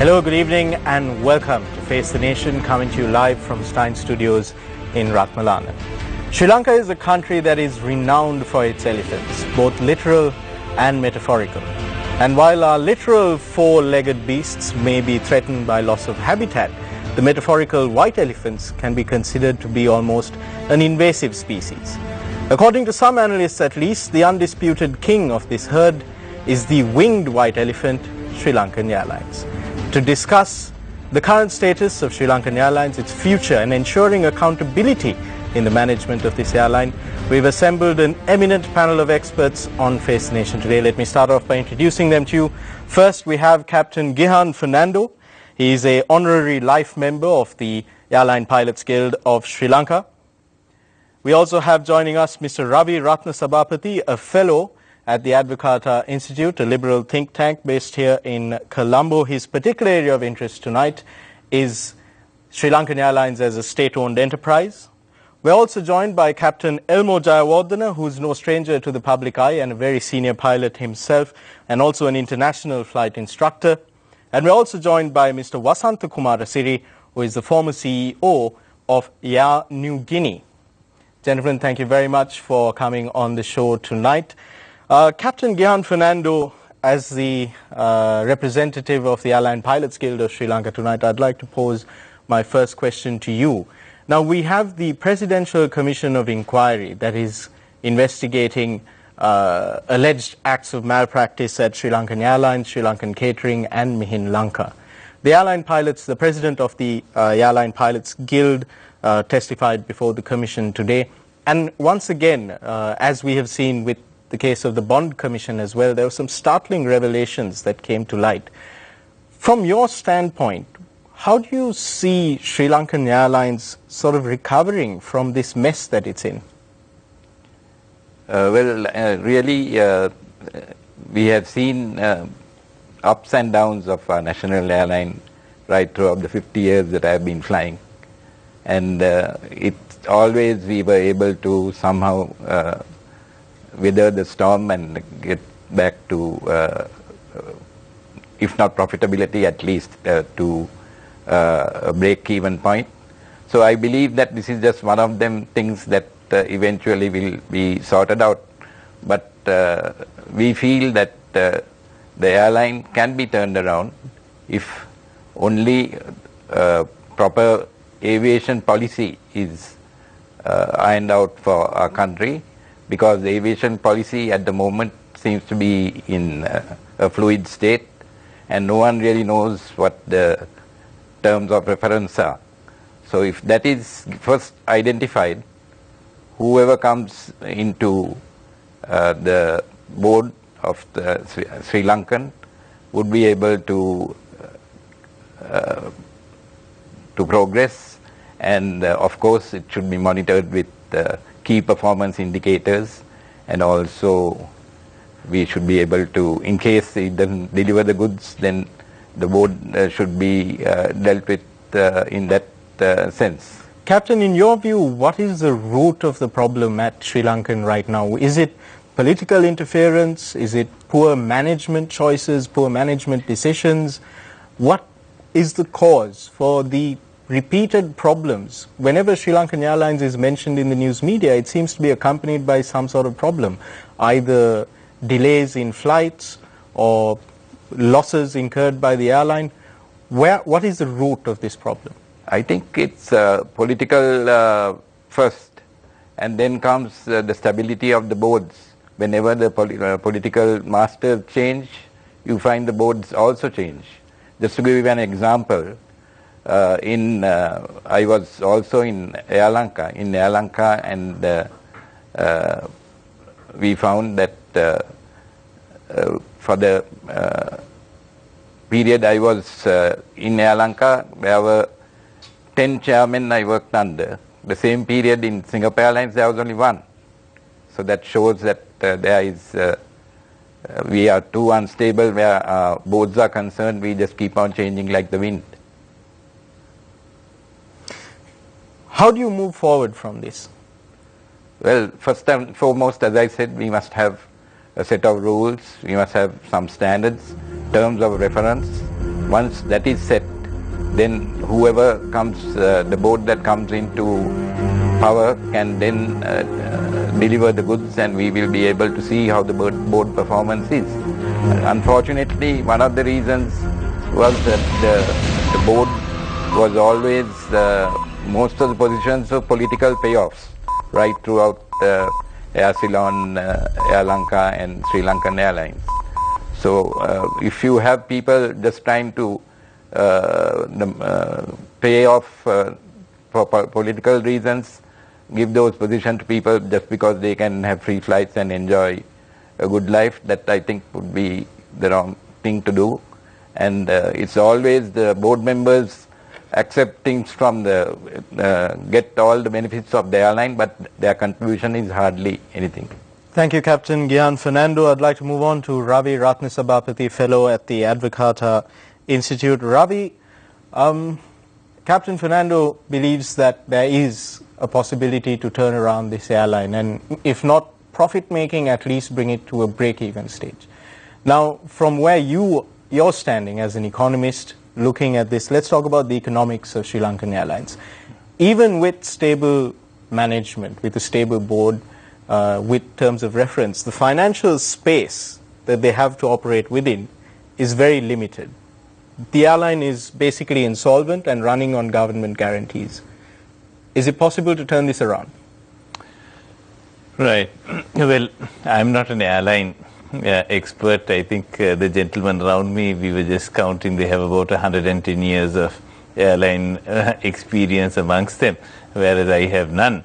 Hello, good evening and welcome to Face the Nation, coming to you live from Stein Studios in Ratmalana. Sri Lanka is a country that is renowned for its elephants, both literal and metaphorical. And while our literal four-legged beasts may be threatened by loss of habitat, the metaphorical white elephants can be considered to be almost an invasive species. According to some analysts at least, the undisputed king of this herd is the winged white elephant, SriLankan Airlines. To discuss the current status of SriLankan Airlines, its future, and ensuring accountability in the management of this airline, we've assembled an eminent panel of experts on Face the Nation today. Let me start off by introducing them to you. First, we have Captain Gihan Fernando. He is an honorary life member of the Airline Pilots Guild of Sri Lanka. We also have joining us Mr. Ravi Ratnasabapathy, a fellow at the Advocata Institute, a liberal think tank based here in Colombo. His particular area of interest tonight is SriLankan Airlines as a state-owned enterprise. We're also joined by Captain Elmo Jayawardena, who's no stranger to the public eye and a very senior pilot himself, and also an international flight instructor. And we're also joined by Mr. Wasantha Kumarasiri, who is the former CEO of Air New Guinea. Gentlemen, thank you very much for coming on the show tonight. Captain Gihan Fernando, as the representative of the Airline Pilots Guild of Sri Lanka tonight, I'd like to pose my first question to you. Now, we have the Presidential Commission of Inquiry that is investigating alleged acts of malpractice at Sri Lankan Airlines, Sri Lankan Catering and Mihin Lanka. The airline pilots, the president of the Airline Pilots Guild testified before the commission today. And once again, as we have seen with the case of the Bond Commission as well, there were some startling revelations that came to light. From your standpoint, how do you see Sri Lankan Airlines sort of recovering from this mess that it's in? Really, we have seen ups and downs of our national airline right throughout the 50 years that I have been flying. And it's always we were able to somehow weather the storm and get back to, if not profitability, at least to a break-even point. So I believe that this is just one of them things that eventually will be sorted out. But we feel that the airline can be turned around if only proper aviation policy is ironed out for our country, because the aviation policy at the moment seems to be in a fluid state and no one really knows what the terms of reference are. So if that is first identified, whoever comes into the board of the Sri Lankan would be able to progress, and of course it should be monitored with key performance indicators, and also we should be able to, in case it doesn't deliver the goods, then the board should be dealt with in that sense. Captain, in your view, what is the root of the problem at Sri Lankan right now? Is it political interference? Is it poor management choices, poor management decisions? What is the cause for the repeated problems? Whenever Sri Lankan Airlines is mentioned in the news media, it seems to be accompanied by some sort of problem, either delays in flights or losses incurred by the airline. What is the root of this problem? I think it's political first, and then comes the stability of the boards. Whenever the political masters change, you find the boards also change. Just to give you an example, I was also in Air Lanka, and we found that for the period I was in Air Lanka, there were 10 chairmen I worked under. The same period in Singapore Airlines, there was only one. So that shows that there is, we are too unstable where our boards are concerned. We just keep on changing like the wind. How do you move forward from this? Well, first and foremost, as I said, we must have a set of rules. We must have some standards, terms of reference, once that is set, then whoever comes, the board that comes into power can then deliver the goods, and we will be able to see how the board performance is. Unfortunately, one of the reasons was that the board was always most of the positions of political payoffs right throughout Air Ceylon, Air Lanka and SriLankan Airlines. So if you have people just trying to pay off for political reasons, give those positions to people just because they can have free flights and enjoy a good life, that I think would be the wrong thing to do. And it's always the board members accept things from the, get all the benefits of the airline, but their contribution is hardly anything. Thank you, Captain Gian Fernando. I'd like to move on to Ravi Ratnasabapathy, Fellow at the Advocata Institute. Ravi, Captain Fernando believes that there is a possibility to turn around this airline, and if not profit-making, at least bring it to a break-even stage. Now, from where you're standing as an economist, looking at this, let's talk about the economics of SriLankan Airlines. Even with stable management, with a stable board, with terms of reference, the financial space that they have to operate within is very limited. The airline is basically insolvent and running on government guarantees. Is it possible to turn this around? Right. Well, I'm not an airline expert. I think the gentlemen around me, we were just counting, they have about 110 years of airline experience amongst them, whereas I have none.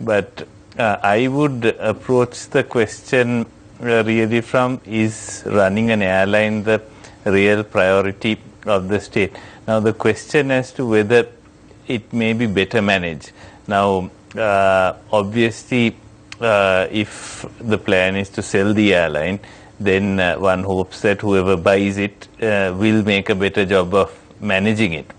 But I would approach the question really from, is running an airline the real priority of the state? Now, the question as to whether it may be better managed. Now, obviously, if the plan is to sell the airline, then one hopes that whoever buys it will make a better job of managing it.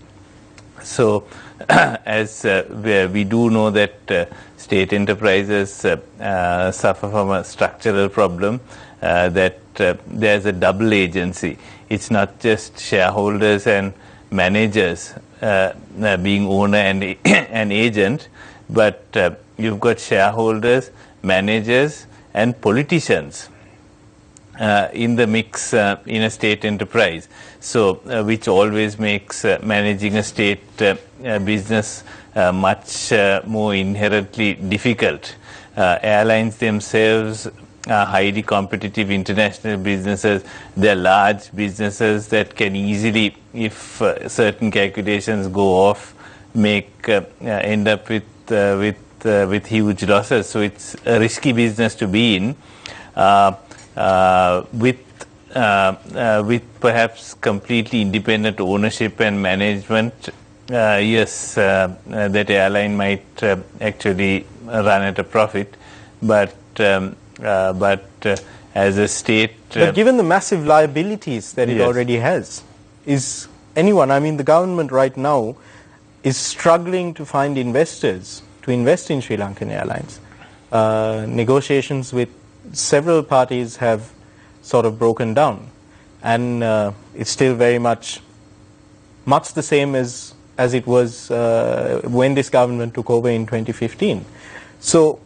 So, as we do know that state enterprises suffer from a structural problem, that there's a double agency. It's not just shareholders and managers being owner and agent, but you've got shareholders, managers and politicians in the mix in a state enterprise. So which always makes managing a state business much more inherently difficult. Airlines themselves are highly competitive international businesses. They're large businesses that can easily, if certain calculations go off, end up with huge losses. So it's a risky business to be in. With perhaps completely independent ownership and management, yes, that airline might actually run at a profit, but as a state... But given the massive liabilities that it already has, is anyone, I mean the government right now is struggling to find investors to invest in SriLankan Airlines. Negotiations with several parties have sort of broken down, and it's still very much the same as it was when this government took over in 2015. So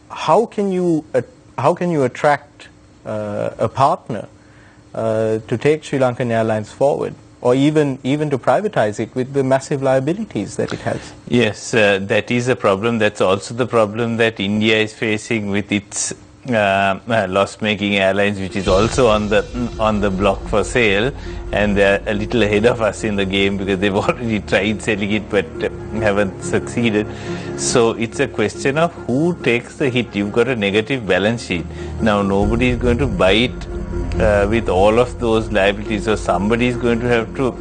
how can you attract a partner to take SriLankan Airlines forward, or even to privatize it with the massive liabilities that it has? Yes, that is a problem. That's also the problem that India is facing with its loss-making airlines, which is also on the block for sale, and they're a little ahead of us in the game because they've already tried selling it but haven't succeeded. So it's a question of who takes the hit. You've got a negative balance sheet. Now nobody is going to buy it with all of those liabilities, so somebody is going to have to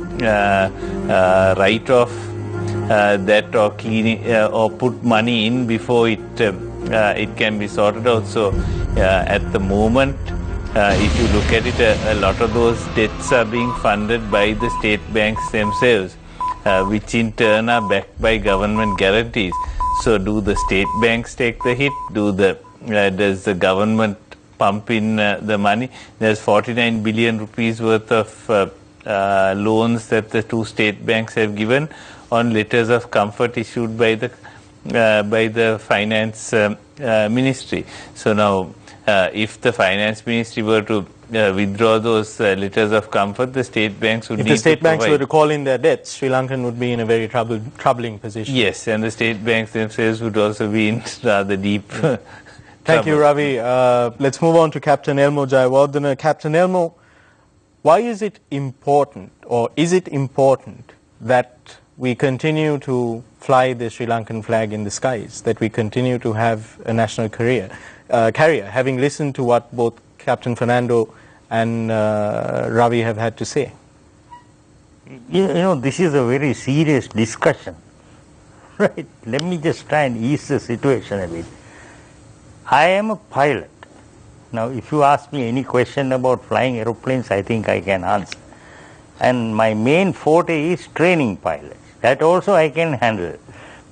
write off that or clean or put money in before it can be sorted out. So at the moment, if you look at it, a lot of those debts are being funded by the state banks themselves, which in turn are backed by government guarantees. So do the state banks take the hit? Does the government pump in the money? There's 49 billion rupees worth of loans that the two state banks have given on letters of comfort issued by the finance ministry. So now, if the finance ministry were to withdraw those letters of comfort, the state banks would If need the state to banks provide. were to call in their debts, Sri Lankan would be in a very troubling position. Yes, and the state banks themselves would also be in rather deep Thank you, trouble. Ravi. Let's move on to Captain Elmo Jayawardena. Captain Elmo, why is it important, or is it important, that we continue to fly the Sri Lankan flag in the skies, that we continue to have a national carrier, having listened to what both Captain Fernando and Ravi have had to say? You know, this is a very serious discussion, right? Let me just try and ease the situation a bit. I am a pilot. Now, if you ask me any question about flying aeroplanes, I think I can answer. And my main forte is training pilots. That also I can handle.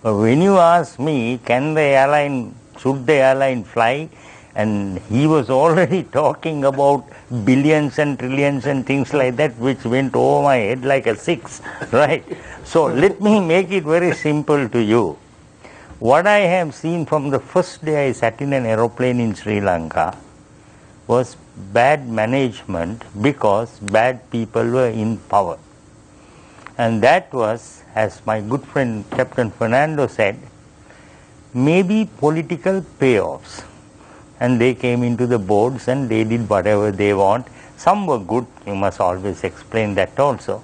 But when you ask me, should the airline fly? And he was already talking about billions and trillions and things like that, which went over my head like a six, right? So let me make it very simple to you. What I have seen from the first day I sat in an aeroplane in Sri Lanka was bad management, because bad people were in power. And that was, as my good friend Captain Fernando said, maybe political payoffs. And they came into the boards and they did whatever they want. Some were good, you must always explain that also.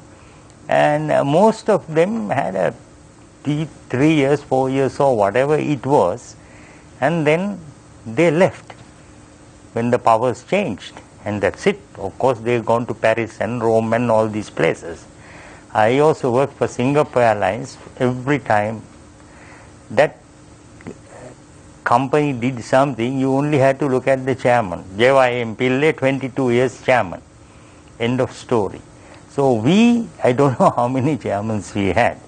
And most of them had a 3 years, 4 years or whatever it was, and then they left when the powers changed, and that's it. Of course, they've gone to Paris and Rome and all these places. I also worked for Singapore Airlines. Every time that company did something, you only had to look at the chairman. J.Y.M. Pillai, 22 years chairman. End of story. So I don't know how many chairmans we had.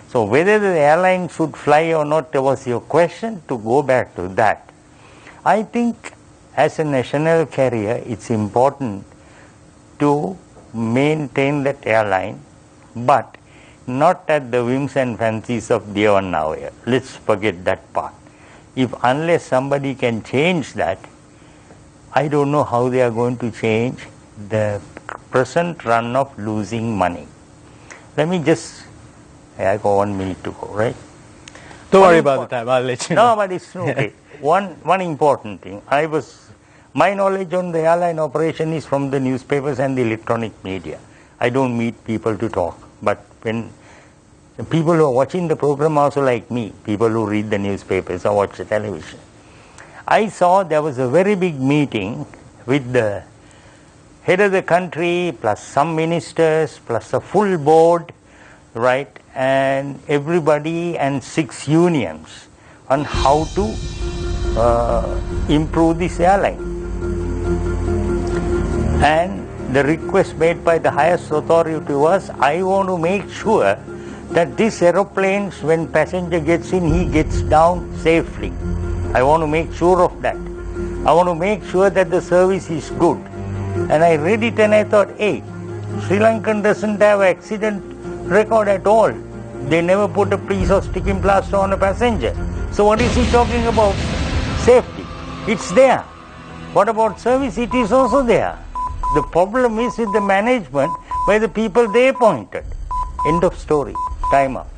So whether the airline should fly or not was your question. To go back to that, I think as a national carrier, it's important to maintain that airline, but not at the whims and fancies of Devan Navaya. Let's forget that part. Unless somebody can change that, I don't know how they are going to change the present run of losing money. Let me just, I got 1 minute to go, right? Don't worry about the time, I'll let you know. No, but it's okay. One important thing. My knowledge on the airline operation is from the newspapers and the electronic media. I don't meet people to talk. But when the people who are watching the program also like me, people who read the newspapers or watch the television, I saw there was a very big meeting with the head of the country, plus some ministers, plus a full board, right, and everybody and 6 unions on how to improve this airline. And the request made by the highest authority was, I want to make sure that this aeroplane, when passenger gets in, he gets down safely. I want to make sure of that. I want to make sure that the service is good. And I read it and I thought, hey, Sri Lankan doesn't have accident record at all. They never put a piece of sticking plaster on a passenger. So what is he talking about? Safety. It's there. What about service? It is also there. The problem is with the management by the people they appointed. End of story. Time up.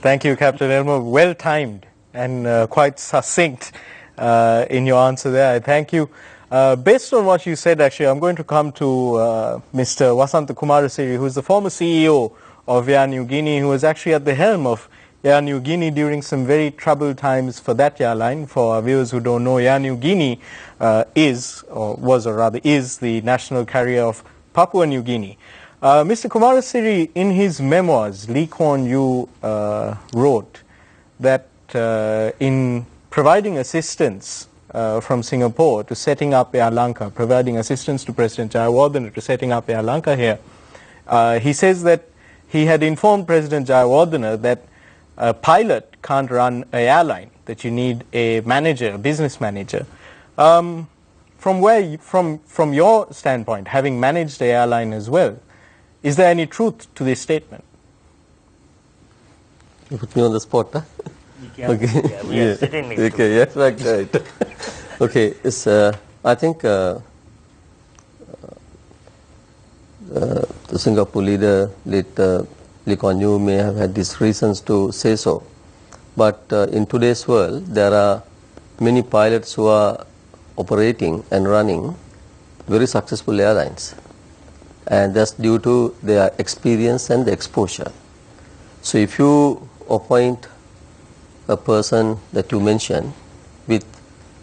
Thank you, Captain Elmo. Well timed and quite succinct in your answer there. I thank you. Based on what you said, actually, I'm going to come to Mr. Wasantha Kumarasiri, who is the former CEO of Air Niugini, who was actually at the helm of Air Niugini during some very troubled times for that airline. For our viewers who don't know, Air Niugini is the national carrier of Papua New Guinea. Mr. Kumarasiri, in his memoirs, Lee Kuan Yew wrote that in providing assistance from Singapore to setting up Air Lanka, providing assistance to President Jayawardena to setting up Air Lanka here, he says that he had informed President Jayawardena that a pilot can't run an airline, that you need a manager, a business manager. From your standpoint, having managed the airline as well, Is there any truth to this statement? You put me on the spot, huh? Okay. Yeah, we are sitting next to Okay, yes, right. Okay, it's, I think the Singapore leader, Lee Kuan Yew, may have had these reasons to say so. But in today's world, there are many pilots who are operating and running very successful airlines. And that's due to their experience and the exposure. So if you appoint a person that you mentioned with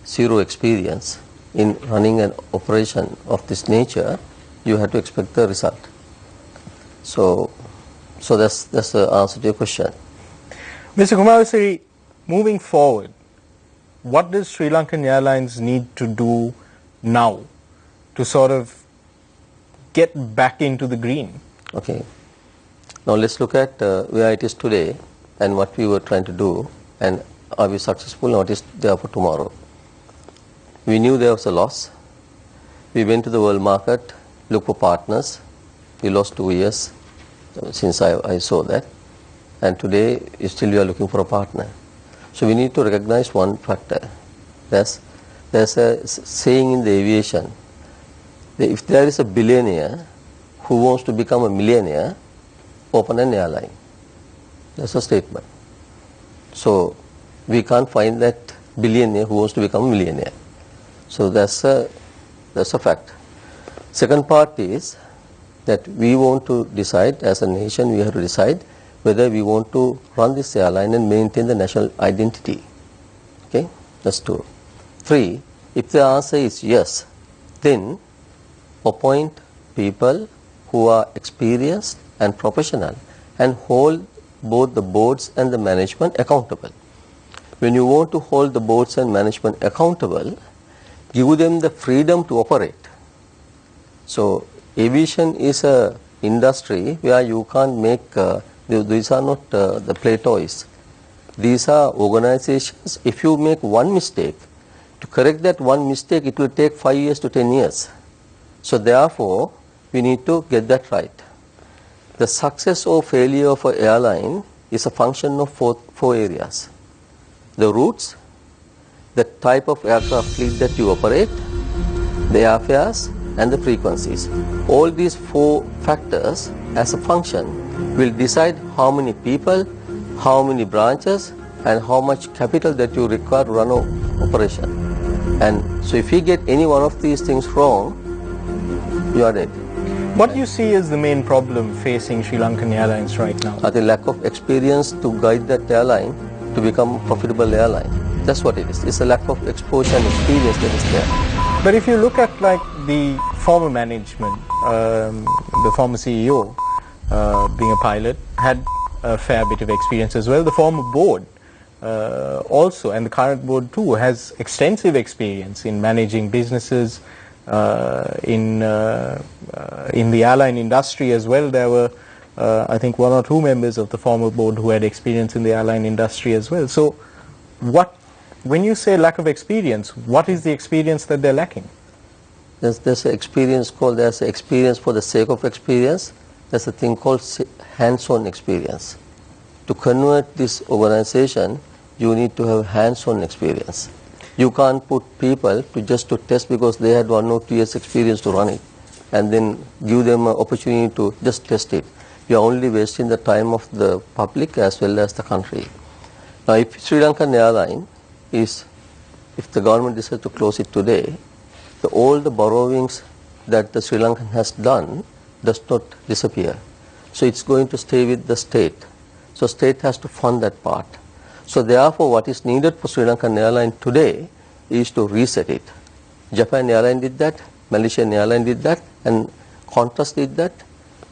zero experience in running an operation of this nature, you have to expect the result. So that's the answer to your question. Mr. Kumarasiri, moving forward, what does SriLankan Airlines need to do now to sort of get back into the green? Okay. Now let's look at where it is today and what we were trying to do, and are we successful and what is there for tomorrow. We knew there was a loss. We went to the world market, looked for partners. We lost 2 years since I saw that. And today, still we are looking for a partner. So we need to recognize one factor. There's a saying in the aviation, that if there is a billionaire who wants to become a millionaire, open an airline. That's a statement. So we can't find that billionaire who wants to become a millionaire. So that's a fact. Second part is that we want to decide, as a nation, we have to decide whether we want to run this airline and maintain the national identity. Okay, that's 2. 3, if the answer is yes, then appoint people who are experienced and professional and hold both the boards and the management accountable. When you want to hold the boards and management accountable, give them the freedom to operate. So aviation is a industry where you can't make, these are not the play toys. These are organizations, if you make one mistake, to correct that one mistake, it will take 5 years to 10 years. So therefore, we need to get that right. The success or failure of an airline is a function of four areas. The routes, the type of aircraft fleet that you operate, the airfares, and the frequencies. All these 4 factors as a function will decide how many people, how many branches, and how much capital that you require to run an operation. And so if you get any one of these things wrong, you are dead. What do you see as the main problem facing SriLankan Airlines right now? The lack of experience to guide that airline to become a profitable airline. That's what it is. It's a lack of exposure and experience that is there. But if you look at like the former management, the former CEO, being a pilot, had a fair bit of experience as well. The former board also, and the current board too, has extensive experience in managing businesses, in the airline industry as well. There were, I think, 1 or 2 members of the former board who had experience in the airline industry as well. So when you say lack of experience, what is the experience that they're lacking? There's an experience called, there's an experience for the sake of experience. There's a thing called hands-on experience. To convert this organization, you need to have hands-on experience. You can't put people to test because they had 1 or 2 years experience to run it, and then give them an opportunity to just test it. You are only wasting the time of the public as well as the country. Now, if SriLankan Airlines if the government decides to close it today, all the borrowings that the Sri Lankan has done does not disappear. So it's going to stay with the state. So state has to fund that part. So therefore, what is needed for SriLankan Airlines today is to reset it. Japan Airlines did that, Malaysian Airlines did that, and Qantas did that.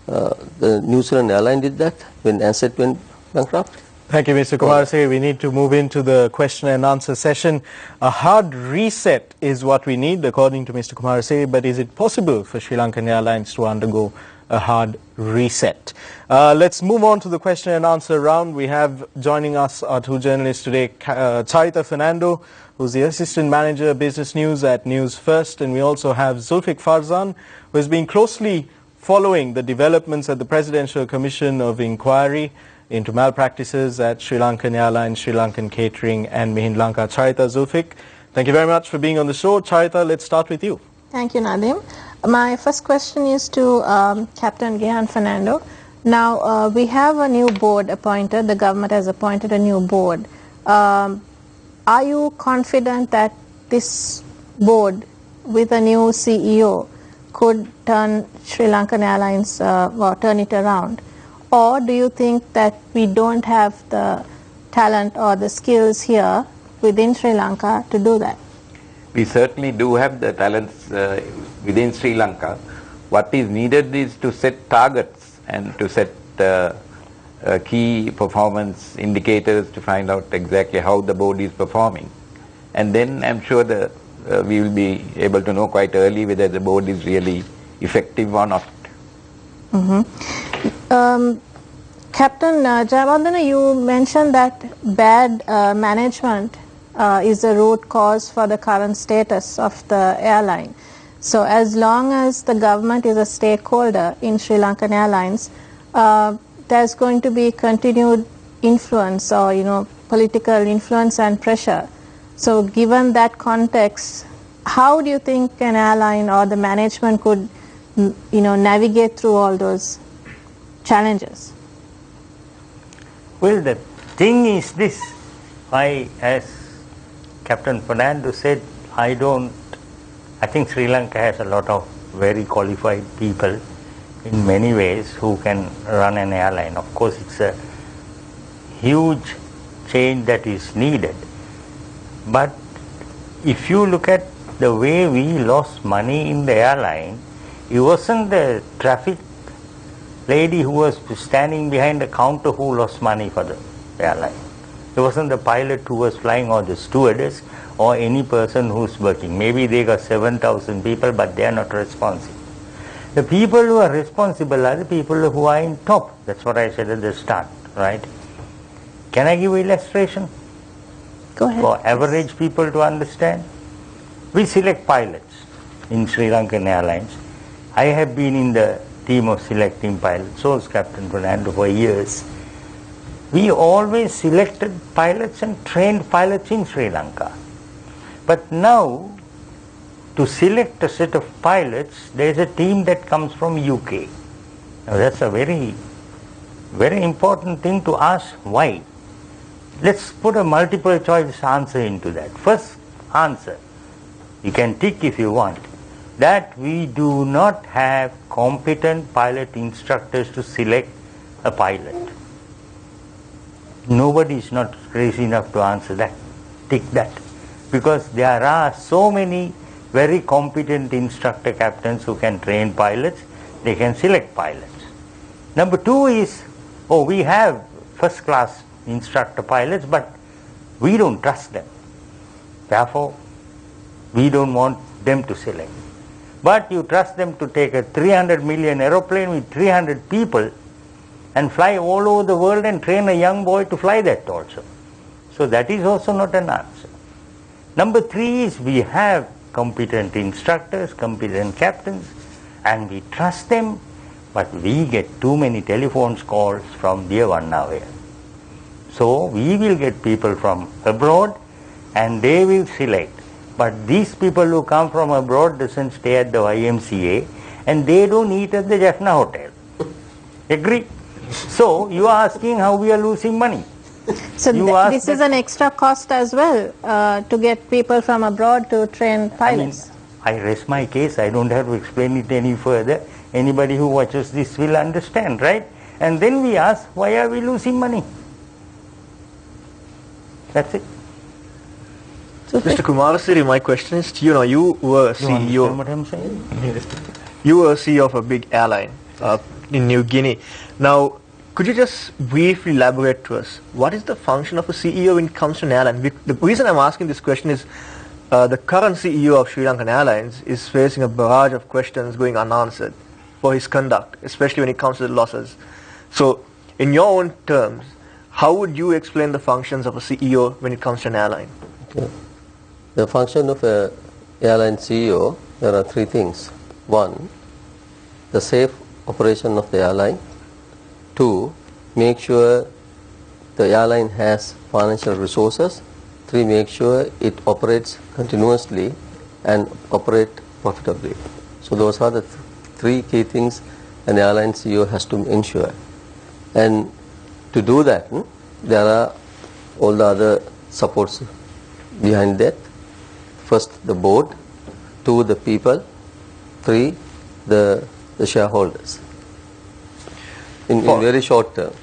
The New Zealand Airlines did that when Ansett went bankrupt. Thank you, Mr. Kumarasiri. We need to move into the question and answer session. A hard reset is what we need, according to Mr. Kumarasiri, but is it possible for SriLankan Airlines to undergo a hard reset? Let's move on to the question and answer round. We have joining us our 2 journalists today, Charita Fernando, who's the Assistant Manager of Business News at Newsfirst, and we also have Zulfiq Farzan, who has been closely following the developments at the Presidential Commission of Inquiry into malpractices at SriLankan Airlines, SriLankan Catering and Mihin Lanka. Charita Zulfiq, thank you very much for being on the show. Charita, let's start with you. Thank you, Nadim. My first question is to Captain Gehan Fernando. Now, we have a new board appointed. The government has appointed a new board. Are you confident that this board with a new CEO could turn SriLankan Airlines or turn it around? Or do you think that we don't have the talent or the skills here within Sri Lanka to do that? We certainly do have the talents within Sri Lanka. What is needed is to set targets and to set key performance indicators to find out exactly how the board is performing. And then I'm sure we will be able to know quite early whether the board is really effective or not. Captain Jayawardena, you mentioned that bad management is the root cause for the current status of the airline. So as long as the government is a stakeholder in SriLankan Airlines, there's going to be continued influence or political influence and pressure. So given that context, how do you think an airline or the management could navigate through all those challenges? Well, the thing is this, as Captain Fernando said, I think Sri Lanka has a lot of very qualified people in many ways who can run an airline. Of course, it's a huge change that is needed. But if you look at the way we lost money in the airline, it wasn't the traffic lady who was standing behind the counter who lost money for the airline. It wasn't the pilot who was flying or the stewardess or any person who's working. Maybe they got 7,000 people, but they are not responsible. The people who are responsible are the people who are in top. That's what I said at the start, right? Can I give an illustration? Go ahead. For average people to understand? We select pilots in SriLankan Airlines. I have been in the team of selecting pilots, so is Captain Fernando, for years. We always selected pilots and trained pilots in Sri Lanka. But now, to select a set of pilots, there is a team that comes from UK. Now that's a very, very important thing to ask why. Let's put a multiple choice answer into that. First answer, you can tick if you want, that we do not have competent pilot instructors to select a pilot. Nobody is not crazy enough to answer that. Tick that. Because there are so many very competent instructor captains who can train pilots, they can select pilots. Number two is, we have first class instructor pilots, but we don't trust them. Therefore, we don't want them to select. But you trust them to take a 300 million aeroplane with 300 people and fly all over the world and train a young boy to fly that also. So that is also not an answer. Number three is we have competent instructors, competent captains, and we trust them, but we get too many telephone calls from dear one now here. So we will get people from abroad and they will select. But these people who come from abroad doesn't stay at the YMCA and they don't eat at the Jaffna Hotel. Agree? So you are asking how we are losing money. So this is an extra cost as well to get people from abroad to train pilots. I rest my case. I don't have to explain it any further. Anybody who watches this will understand, right? And then we ask, why are we losing money? That's it. So Mr. Kumarasiri, my question is to you. Now, you were You understand CEO. what I'm saying? You were CEO of a big airline in New Guinea. Now, could you just briefly elaborate to us what is the function of a CEO when it comes to an airline? The reason I'm asking this question is the current CEO of SriLankan Airlines is facing a barrage of questions going unanswered for his conduct, especially when it comes to the losses. So, in your own terms, how would you explain the functions of a CEO when it comes to an airline? Okay. The function of a airline CEO, there are three things. One, the safe operation of the airline. 2, make sure the airline has financial resources. 3, make sure it operates continuously and operate profitably. So those are the 3 key things an airline CEO has to ensure. And to do that, there are all the other supports behind that. First, the board. 2, the people. 3, the shareholders. In very short term.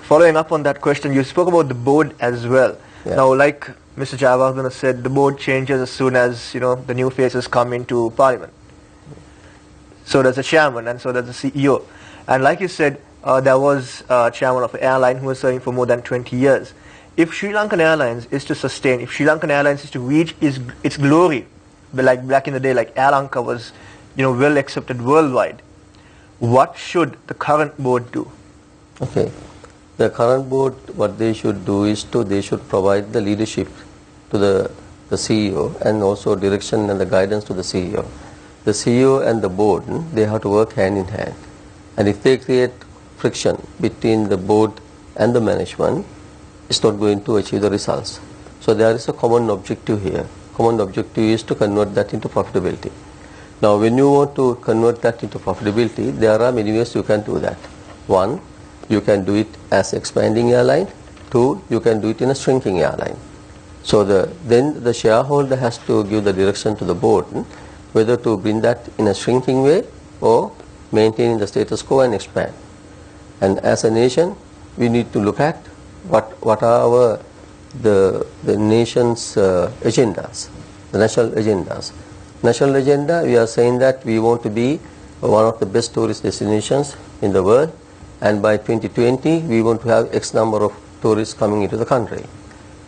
Following up on that question, you spoke about the board as well. Yeah. Now, like Mr. Jayawardena said, the board changes as soon as the new faces come into Parliament. So does the chairman, and so does the CEO. And like you said, there was a chairman of an airline who was serving for more than 20 years. If SriLankan Airlines is to sustain, if SriLankan Airlines is to reach its glory, like back in the day, like Air Lanka was, well accepted worldwide, what should the current board do? Okay. The current board, what they should do is they should provide the leadership to the CEO and also direction and the guidance to the CEO. The CEO and the board, they have to work hand in hand. And if they create friction between the board and the management, it's not going to achieve the results. So there is a common objective here. Common objective is to convert that into profitability. Now when you want to convert that into profitability, there are many ways you can do that. 1, you can do it as expanding airline. 2, you can do it in a shrinking airline. So then the shareholder has to give the direction to the board whether to bring that in a shrinking way or maintaining the status quo and expand. And as a nation, we need to look at what are the nation's agendas, the national agendas. National agenda, we are saying that we want to be one of the best tourist destinations in the world, and by 2020 we want to have X number of tourists coming into the country.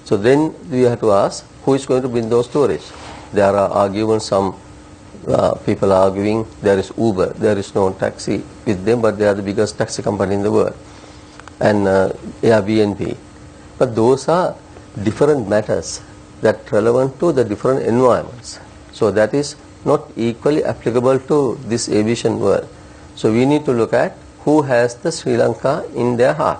So then we have to ask, who is going to bring those tourists? There are arguments, some people are arguing there is Uber, there is no taxi with them, but they are the biggest taxi company in the world, and Airbnb. But those are different matters that relevant to the different environments. So that is not equally applicable to this aviation world. So we need to look at who has the Sri Lanka in their heart.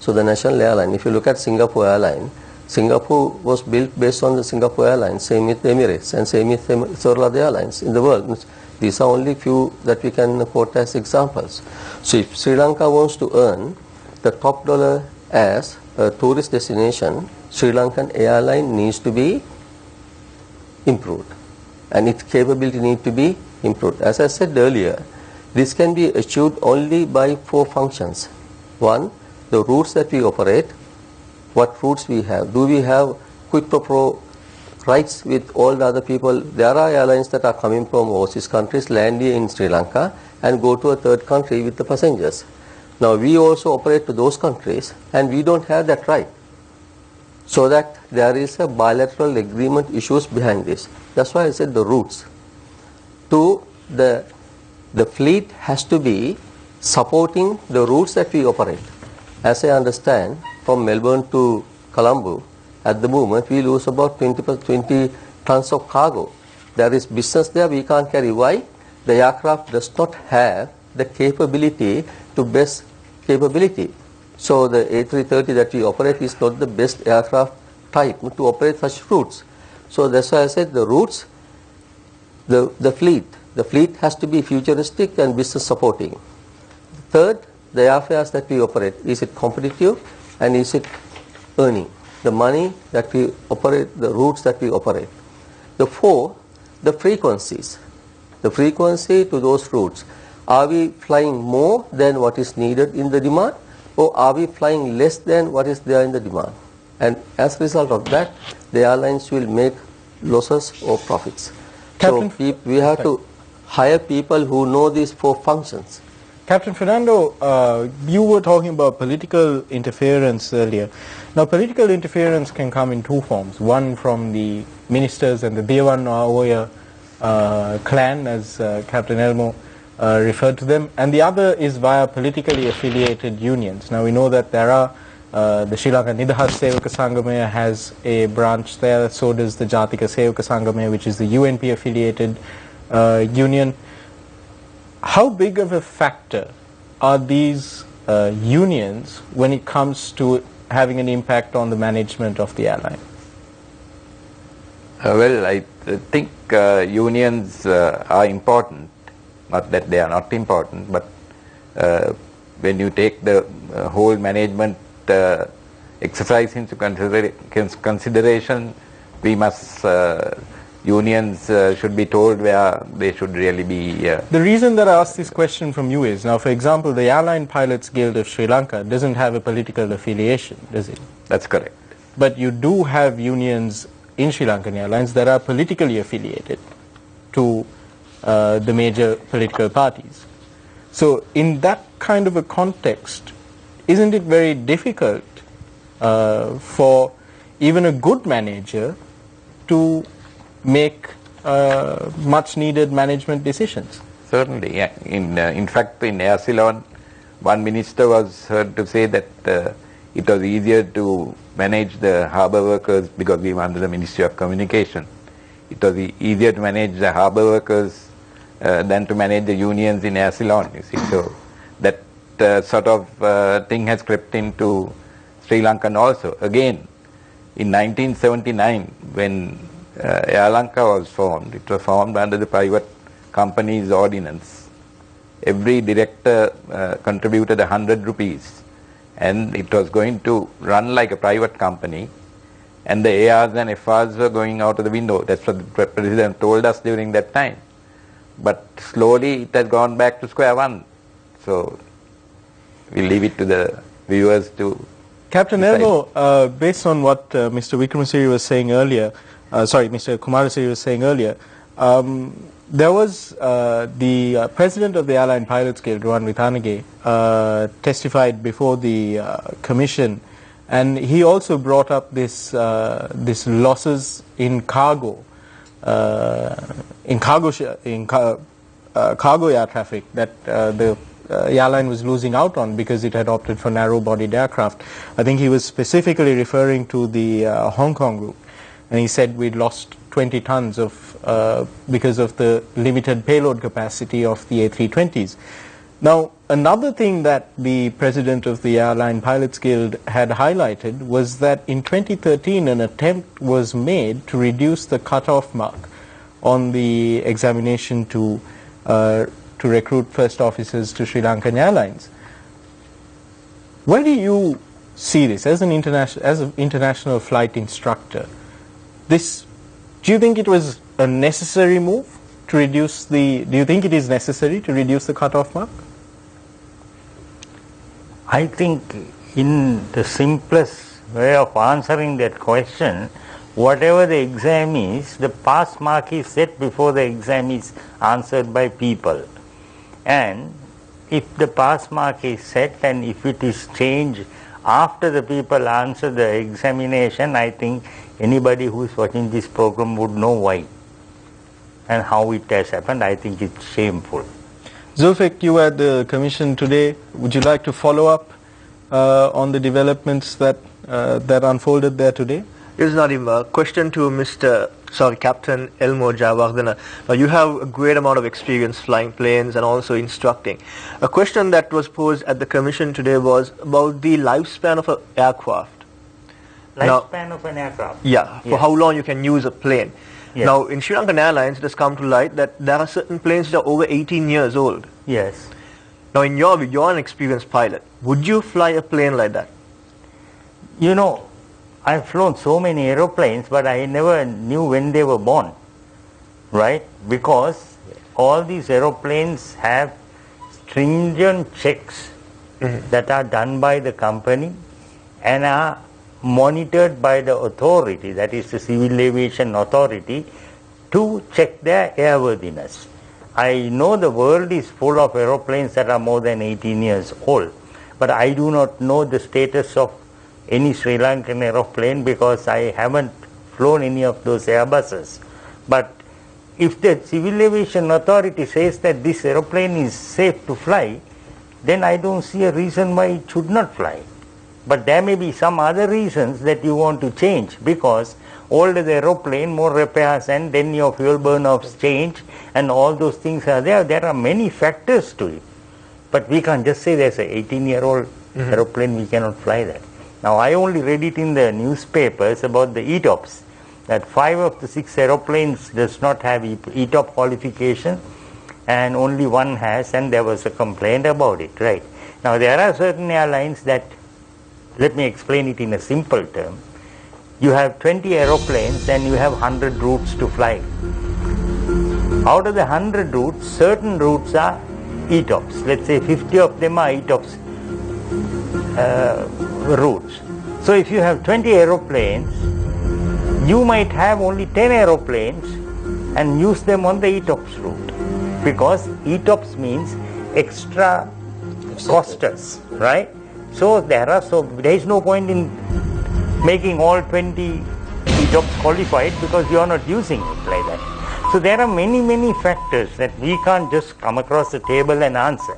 So the national airline, if you look at Singapore Airline, Singapore was built based on the Singapore Airlines, same with Emirates and same with several other airlines in the world. These are only few that we can quote as examples. So if Sri Lanka wants to earn the top dollar as a tourist destination, Sri Lankan Airline needs to be improved and its capability needs to be improved. As I said earlier, this can be achieved only by 4 functions. 1, the routes that we operate. What routes we have? Do we have quid pro quo rights with all the other people? There are airlines that are coming from overseas countries, land in Sri Lanka and go to a third country with the passengers. Now we also operate to those countries and we don't have that right. So that there is a bilateral agreement issues behind this. That's why I said the routes. 2, the fleet has to be supporting the routes that we operate. As I understand, from Melbourne to Colombo, at the moment we lose about 20 tons of cargo. There is business there we can't carry. Why? The aircraft does not have the capability to best capability. So the A330 that we operate is not the best aircraft type to operate such routes. So that's why I said the routes, the fleet has to be futuristic and business supporting. 3rd, the airfares that we operate, is it competitive and is it earning the money that we operate, the routes that we operate. The 4, the frequencies, the frequency to those routes. Are we flying more than what is needed in the demand, or are we flying less than what is there in the demand? And as a result of that, the airlines will make losses or profits. Captain, so we have to hire people who know these 4 functions. Captain Fernando, you were talking about political interference earlier. Now, political interference can come in 2 forms. One from the ministers and the Dewan Oya clan, as Captain Elmo referred to them, and the other is via politically affiliated unions. Now, we know that there are the Sri Lankan Nidahas Sevaka Sangamaya has a branch there, so does the Jatika Sevaka Sangamaya, which is the UNP affiliated union. how big of a factor are these unions when it comes to having an impact on the management of the airline? Well, I think unions are important, not that they are not important, but when you take the whole management exercise into consideration, we must, unions should be told where they should really be. The reason that I asked this question from you is, now for example, the Airline Pilots Guild of Sri Lanka doesn't have a political affiliation, does it? That's correct. But you do have unions in SriLankan Airlines that are politically affiliated to the major political parties. So in that kind of a context, isn't it very difficult for even a good manager to make much needed management decisions? Certainly, yeah. In fact, in Air Ceylon, one minister was heard to say that it was easier to manage the harbour workers, because we were under the Ministry of Communication. It was easier to manage the harbour workers than to manage the unions in Air Ceylon, you see. So that sort of thing has crept into Sri Lankan also. Again, in 1979, when Air Lanka was formed, it was formed under the Private Companies Ordinance. Every director contributed 100 rupees, and it was going to run like a private company, and the ARs and FRs were going out of the window. That's what the President told us during that time. But slowly it has gone back to square one. So we leave it to the viewers to Captain decide. Elmo, based on what Mr. Wickramasiri was saying earlier, Mr. Kumarasiri was saying earlier, there was the president of the Airline Pilots Guild, Ruan Withanage, testified before the commission, and he also brought up this losses in cargo, cargo air traffic that the airline was losing out on because it had opted for narrow-bodied aircraft. I think he was specifically referring to the Hong Kong route, and he said we'd lost 20 tons of because of the limited payload capacity of the A320s. Now, another thing that the president of the Airline Pilots Guild had highlighted was that in 2013 an attempt was made to reduce the cutoff mark on the examination to recruit first officers to SriLankan Airlines. Where do you see this as an international flight instructor? Do you think it was a necessary move to reduce do you think it is necessary to reduce the cutoff mark? I think in the simplest way of answering that question, whatever the exam is, the pass mark is set before the exam is answered by people. And if the pass mark is set and if it is changed after the people answer the examination, I think anybody who is watching this program would know why and how it has happened. I think it's shameful. Zulfiq, you were at the commission today. Would you like to follow up on the developments that unfolded there today? Yes, Nadim, a question to Captain Elmo Jayawardena. Now, you have a great amount of experience flying planes and also instructing. A question that was posed at the commission today was about the lifespan of an aircraft. Lifespan of an aircraft? Yeah, for how long you can use a plane. Yes. Now, in SriLankan Airlines, it has come to light that there are certain planes that are over 18 years old. Yes. Now, in your view, you're an experienced pilot. Would you fly a plane like that? You know, I've flown so many aeroplanes, but I never knew when they were born, right? Because all these aeroplanes have stringent checks that are done by the company and are monitored by the authority, that is the Civil Aviation Authority, to check their airworthiness. I know the world is full of aeroplanes that are more than 18 years old, but I do not know the status of any Sri Lankan aeroplane because I haven't flown any of those Airbuses. But if the Civil Aviation Authority says that this aeroplane is safe to fly, then I don't see a reason why it should not fly. But there may be some other reasons that you want to change, because older the aeroplane, more repairs, and then your fuel burn-offs change, and all those things are there. There are many factors to it. But we can't just say there's an 18-year-old aeroplane, we cannot fly that. Now, I only read it in the newspapers about the ETOPS, that 5 of the 6 aeroplanes does not have ETOP qualification, and only 1 has, and there was a complaint about it, right? Now, there are certain airlines that, let me explain it in a simple term. You have 20 aeroplanes and you have 100 routes to fly. Out of the 100 routes, certain routes are ETOPS. Let's say 50 of them are ETOPS routes. So if you have 20 aeroplanes, you might have only 10 aeroplanes and use them on the ETOPS route, because ETOPS means extra costers, right? So there is no point in making all 20 ETOPS qualified, because you are not using it like that. So there are many factors that we can't just come across the table and answer,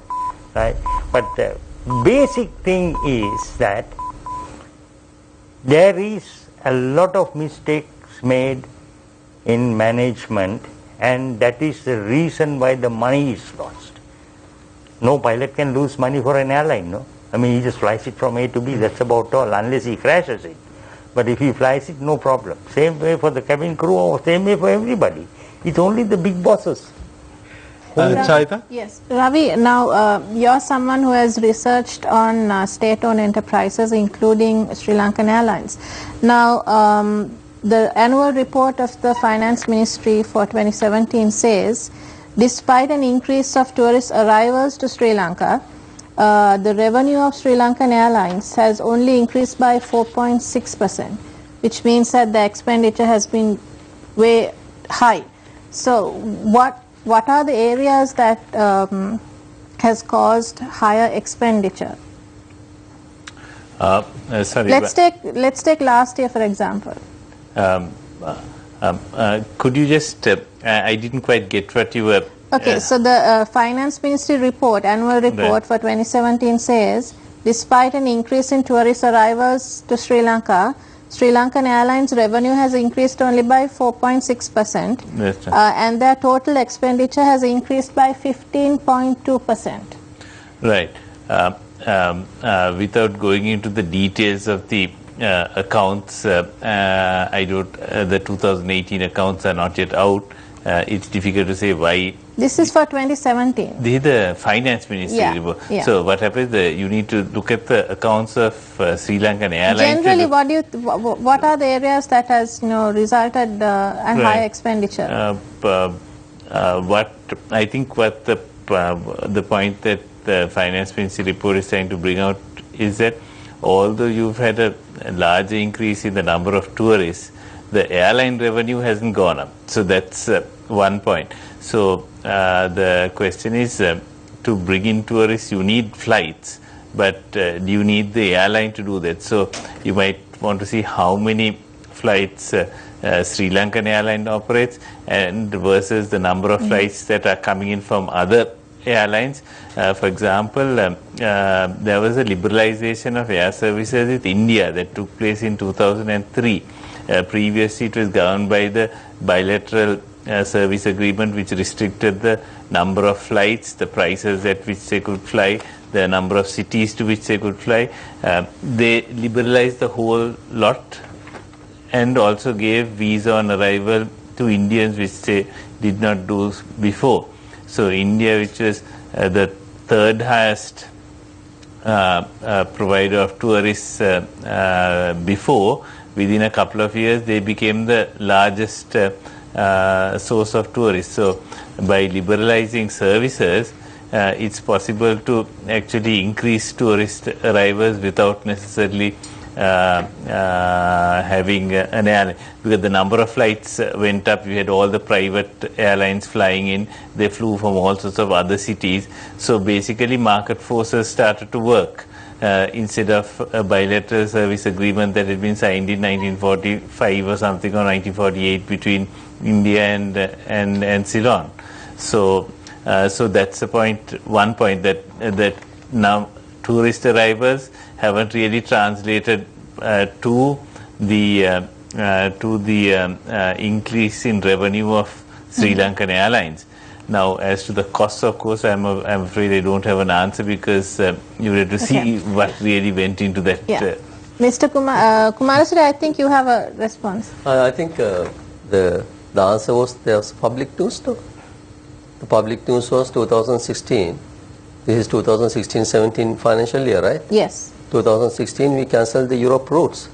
right? But the basic thing is that there is a lot of mistakes made in management, and that is the reason why the money is lost. No pilot can lose money for an airline, no? I mean, he just flies it from A to B, that's about all, unless he crashes it. But if he flies it, no problem. Same way for the cabin crew, or same way for everybody. It's only the big bosses. Chaita? Yes. Ravi, now you're someone who has researched on state-owned enterprises, including SriLankan Airlines. Now, the annual report of the Finance Ministry for 2017 says, despite an increase of tourist arrivals to Sri Lanka, the revenue of SriLankan Airlines has only increased by 4.6%, which means that the expenditure has been way high. So what are the areas that has caused higher expenditure? Sorry. Let's take last year, for example. Could you just, I didn't quite get what you were... Okay, so the Finance Ministry report, annual report for 2017 says, despite an increase in tourist arrivals to Sri Lanka, SriLankan Airlines revenue has increased only by 4.6%, and their total expenditure has increased by 15.2%. Right. Without going into the details of the accounts, the 2018 accounts are not yet out. It's difficult to say why. This is for 2017. This is the Finance Ministry report. Yeah. So what happens? You need to look at the accounts of SriLankan Airlines. Generally, what are the areas that has resulted in high expenditure? What I think the point that the Finance Ministry report is trying to bring out is that although you've had a larger increase in the number of tourists, the airline revenue hasn't gone up. So that's one point. So the question is, to bring in tourists, you need flights, but do you need the airline to do that? So you might want to see how many flights SriLankan Airlines operates, and versus the number of flights that are coming in from other airlines. For example, there was a liberalization of air services with India that took place in 2003. Previously, it was governed by the bilateral service agreement, which restricted the number of flights, the prices at which they could fly, the number of cities to which they could fly. They liberalized the whole lot and also gave visa on arrival to Indians, which they did not do before. So India, which was the third highest provider of tourists before, within a couple of years they became the largest source of tourists. So by liberalizing services, it's possible to actually increase tourist arrivals without necessarily having an airline, because the number of flights went up. We had all the private airlines flying in. They flew from all sorts of other cities. So basically market forces started to work. Instead of a bilateral service agreement that had been signed in 1945 or something, or 1948 between India and Ceylon. So that's the point. One point that now tourist arrivals haven't really translated to the increase in revenue of SriLankan Airlines. Now, as to the costs, of course, I'm afraid I don't have an answer, because you have to see what really went into that. Yeah. Mr. Kumarasuri, I think you have a response. I think the answer was there was public news too. The public news was 2016. This is 2016-17 financial year, right? Yes. 2016 we cancelled the Europe routes.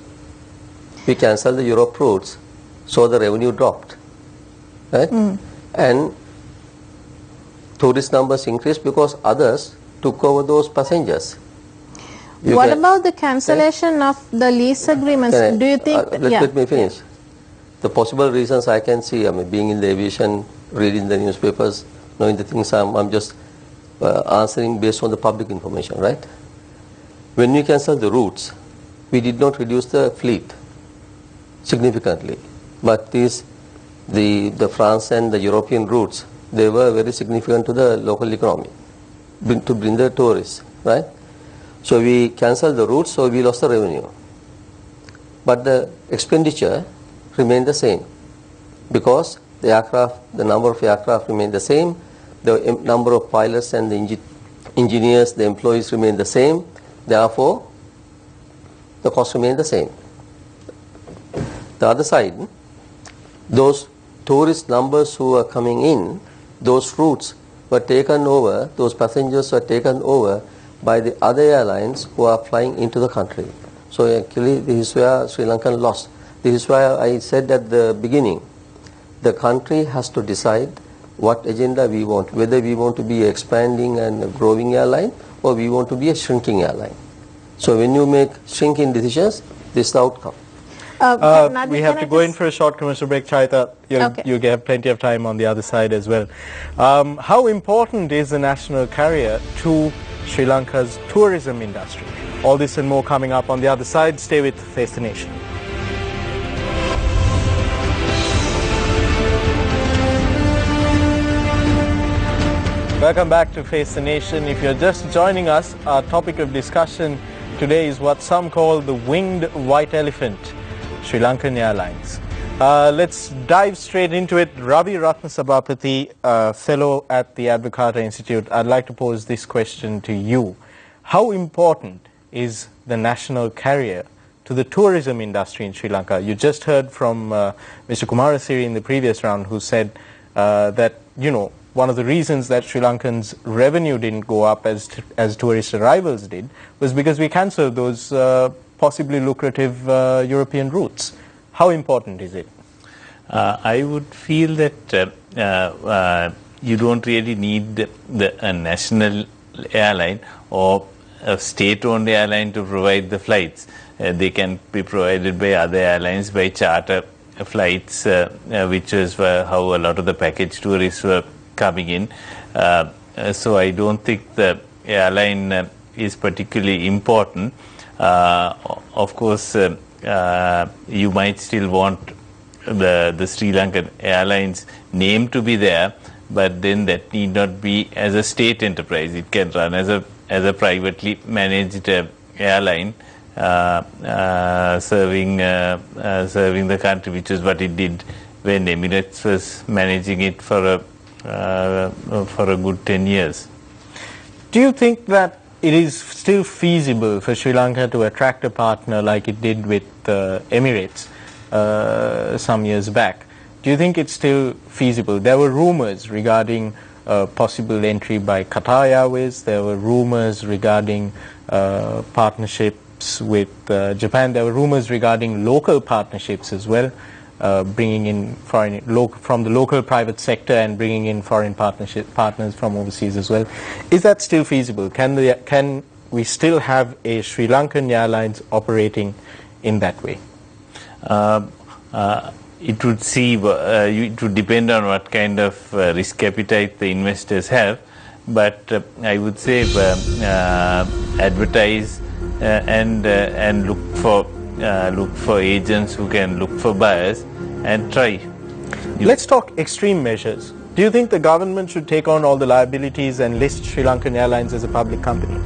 We cancelled the Europe routes, so the revenue dropped, right? And tourist numbers increased because others took over those passengers. What about the cancellation of the lease agreements? Do you think? Let me finish. The possible reasons I can see, I mean, being in the aviation, reading the newspapers, knowing the things, I'm just answering based on the public information, right? When we canceled the routes, we did not reduce the fleet significantly, but the France and the European routes, they were very significant to the local economy, to bring the tourists, right? So we cancelled the routes, so we lost the revenue. But the expenditure remained the same, because the number of aircraft remained the same, the number of pilots and the engineers, the employees remained the same, therefore the cost remained the same. The other side, those tourist numbers who are coming in, those routes were taken over, those passengers were taken over by the other airlines who are flying into the country. So actually this is where Sri Lankan lost. This is why I said at the beginning, the country has to decide what agenda we want, whether we want to be an expanding and growing airline or we want to be a shrinking airline. So when you make shrinking decisions, this is the outcome. We have to go in for a short commercial break, Chaita. You have plenty of time on the other side as well. How important is the national carrier to Sri Lanka's tourism industry? All this and more coming up on the other side. Stay with Face the Nation. Welcome back to Face the Nation. If you're just joining us, our topic of discussion today is what some call the winged white elephant, Sri Lankan Airlines. Let's dive straight into it. Ravi Ratnasabapathy, fellow at the Advocata Institute, I'd like to pose this question to you. How important is the national carrier to the tourism industry in Sri Lanka? You just heard from Mr. Kumarasiri in the previous round, who said that, one of the reasons that Sri Lankans' revenue didn't go up as tourist arrivals did was because we cancelled those possibly lucrative European routes. How important is it? I would feel that you don't really need a national airline or a state-owned airline to provide the flights. They can be provided by other airlines, by charter flights, which is how a lot of the package tourists were coming in. So I don't think the airline is particularly important. Of course, you might still want the Sri Lankan Airlines name to be there, but then that need not be as a state enterprise. It can run as a privately managed airline, serving the country, which is what it did when Emirates was managing it for a good 10 years. Do you think that it is still feasible for Sri Lanka to attract a partner like it did with Emirates some years back? Do you think it's still feasible? There were rumors regarding possible entry by Qatar Airways. There were rumors regarding partnerships with Japan. There were rumors regarding local partnerships as well, bringing in from the local private sector and bringing in foreign partners from overseas as well. Is that still feasible? Can we still have a Sri Lankan Airlines operating in that way? It would depend on what kind of risk appetite the investors have, but I would say advertise and look for agents who can look for buyers and try. Let's talk extreme measures. Do you think the government should take on all the liabilities and list Sri Lankan Airlines as a public company?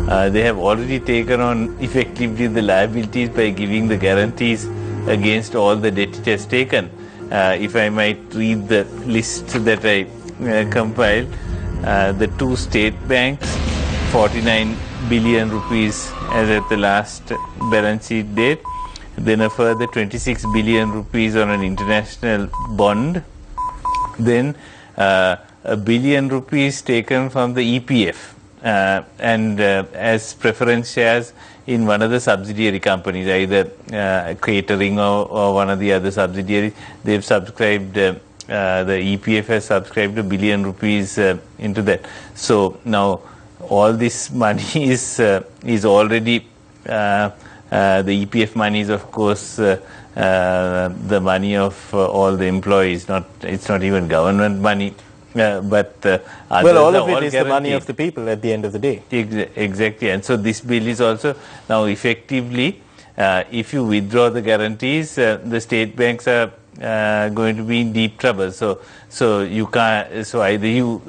They have already taken on effectively the liabilities by giving the guarantees against all the debt it has taken. If I might read the list that I compiled, the two state banks, 49 billion rupees as at the last balance sheet date, then a further 26 billion rupees on an international bond, then a billion rupees taken from the EPF and as preference shares in one of the subsidiary companies, either catering or one of the other subsidiaries. They've subscribed, the EPF has subscribed a billion rupees into that. So now all this money is already the EPF money is, of course, the money of all the employees. It's not even government money, but well, all of it is the money of the people at the end of the day. Exactly, and so this bill is also now effectively, if you withdraw the guarantees, the state banks are going to be in deep trouble. So you can't. So either you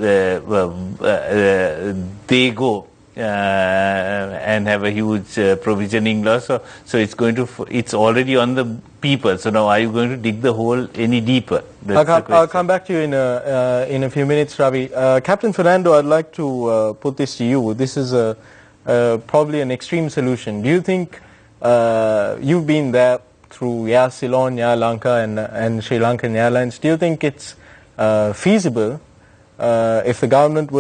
they go and have a huge provisioning loss. So it's already on the people. So now are you going to dig the hole any deeper? I'll come back to you in a few minutes, Ravi. Captain Fernando, I'd like to put this to you. This is probably an extreme solution. Do you think you've been there through Air Ceylon, Air Lanka and SriLankan Airlines? Do you think it's feasible if the government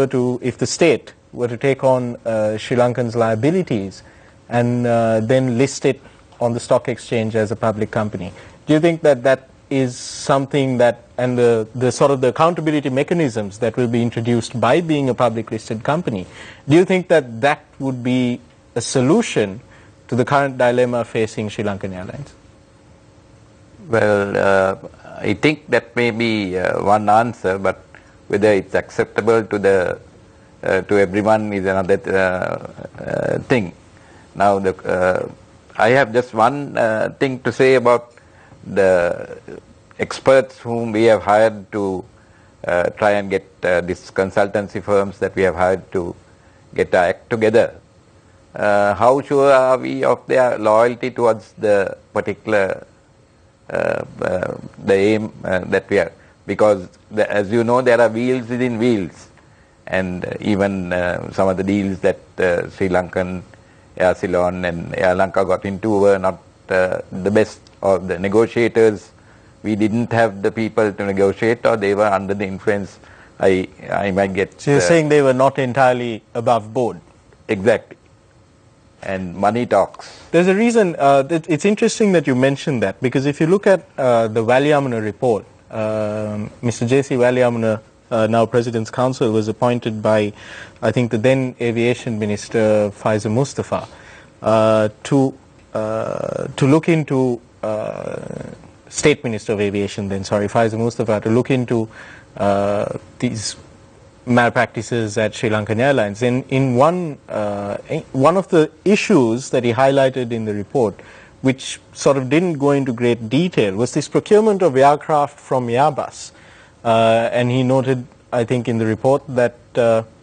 if the state were to take on Sri Lankan's liabilities and then list it on the stock exchange as a public company? Do you think that is something that, and the sort of the accountability mechanisms that will be introduced by being a public listed company, do you think that would be a solution to the current dilemma facing Sri Lankan Airlines? Well, I think that may be one answer, but whether it's acceptable to everyone is another thing. Now, I have just one thing to say about the experts whom we have hired to try and get these consultancy firms that we have hired to get our act together. How sure are we of their loyalty towards the particular the aim that we are? Because as you know, there are wheels within wheels. And even some of the deals that Sri Lankan, Air Ceylon and Air Lanka got into were not the best, or the negotiators, we didn't have the people to negotiate, or they were under the influence. I might get... So you're saying they were not entirely above board? Exactly. And money talks. There's a reason, it's interesting that you mentioned that, because if you look at the Valyamana report, Mr. J.C. Valyamana, now President's Counsel, was appointed by, I think, the then Aviation Minister Faiza Mustafa to look into, State Minister of Aviation then, sorry, Faiza Mustafa, to look into these malpractices at Sri Lankan Airlines. And in one of the issues that he highlighted in the report, which sort of didn't go into great detail, was this procurement of aircraft from Airbus. And he noted, I think, in the report that the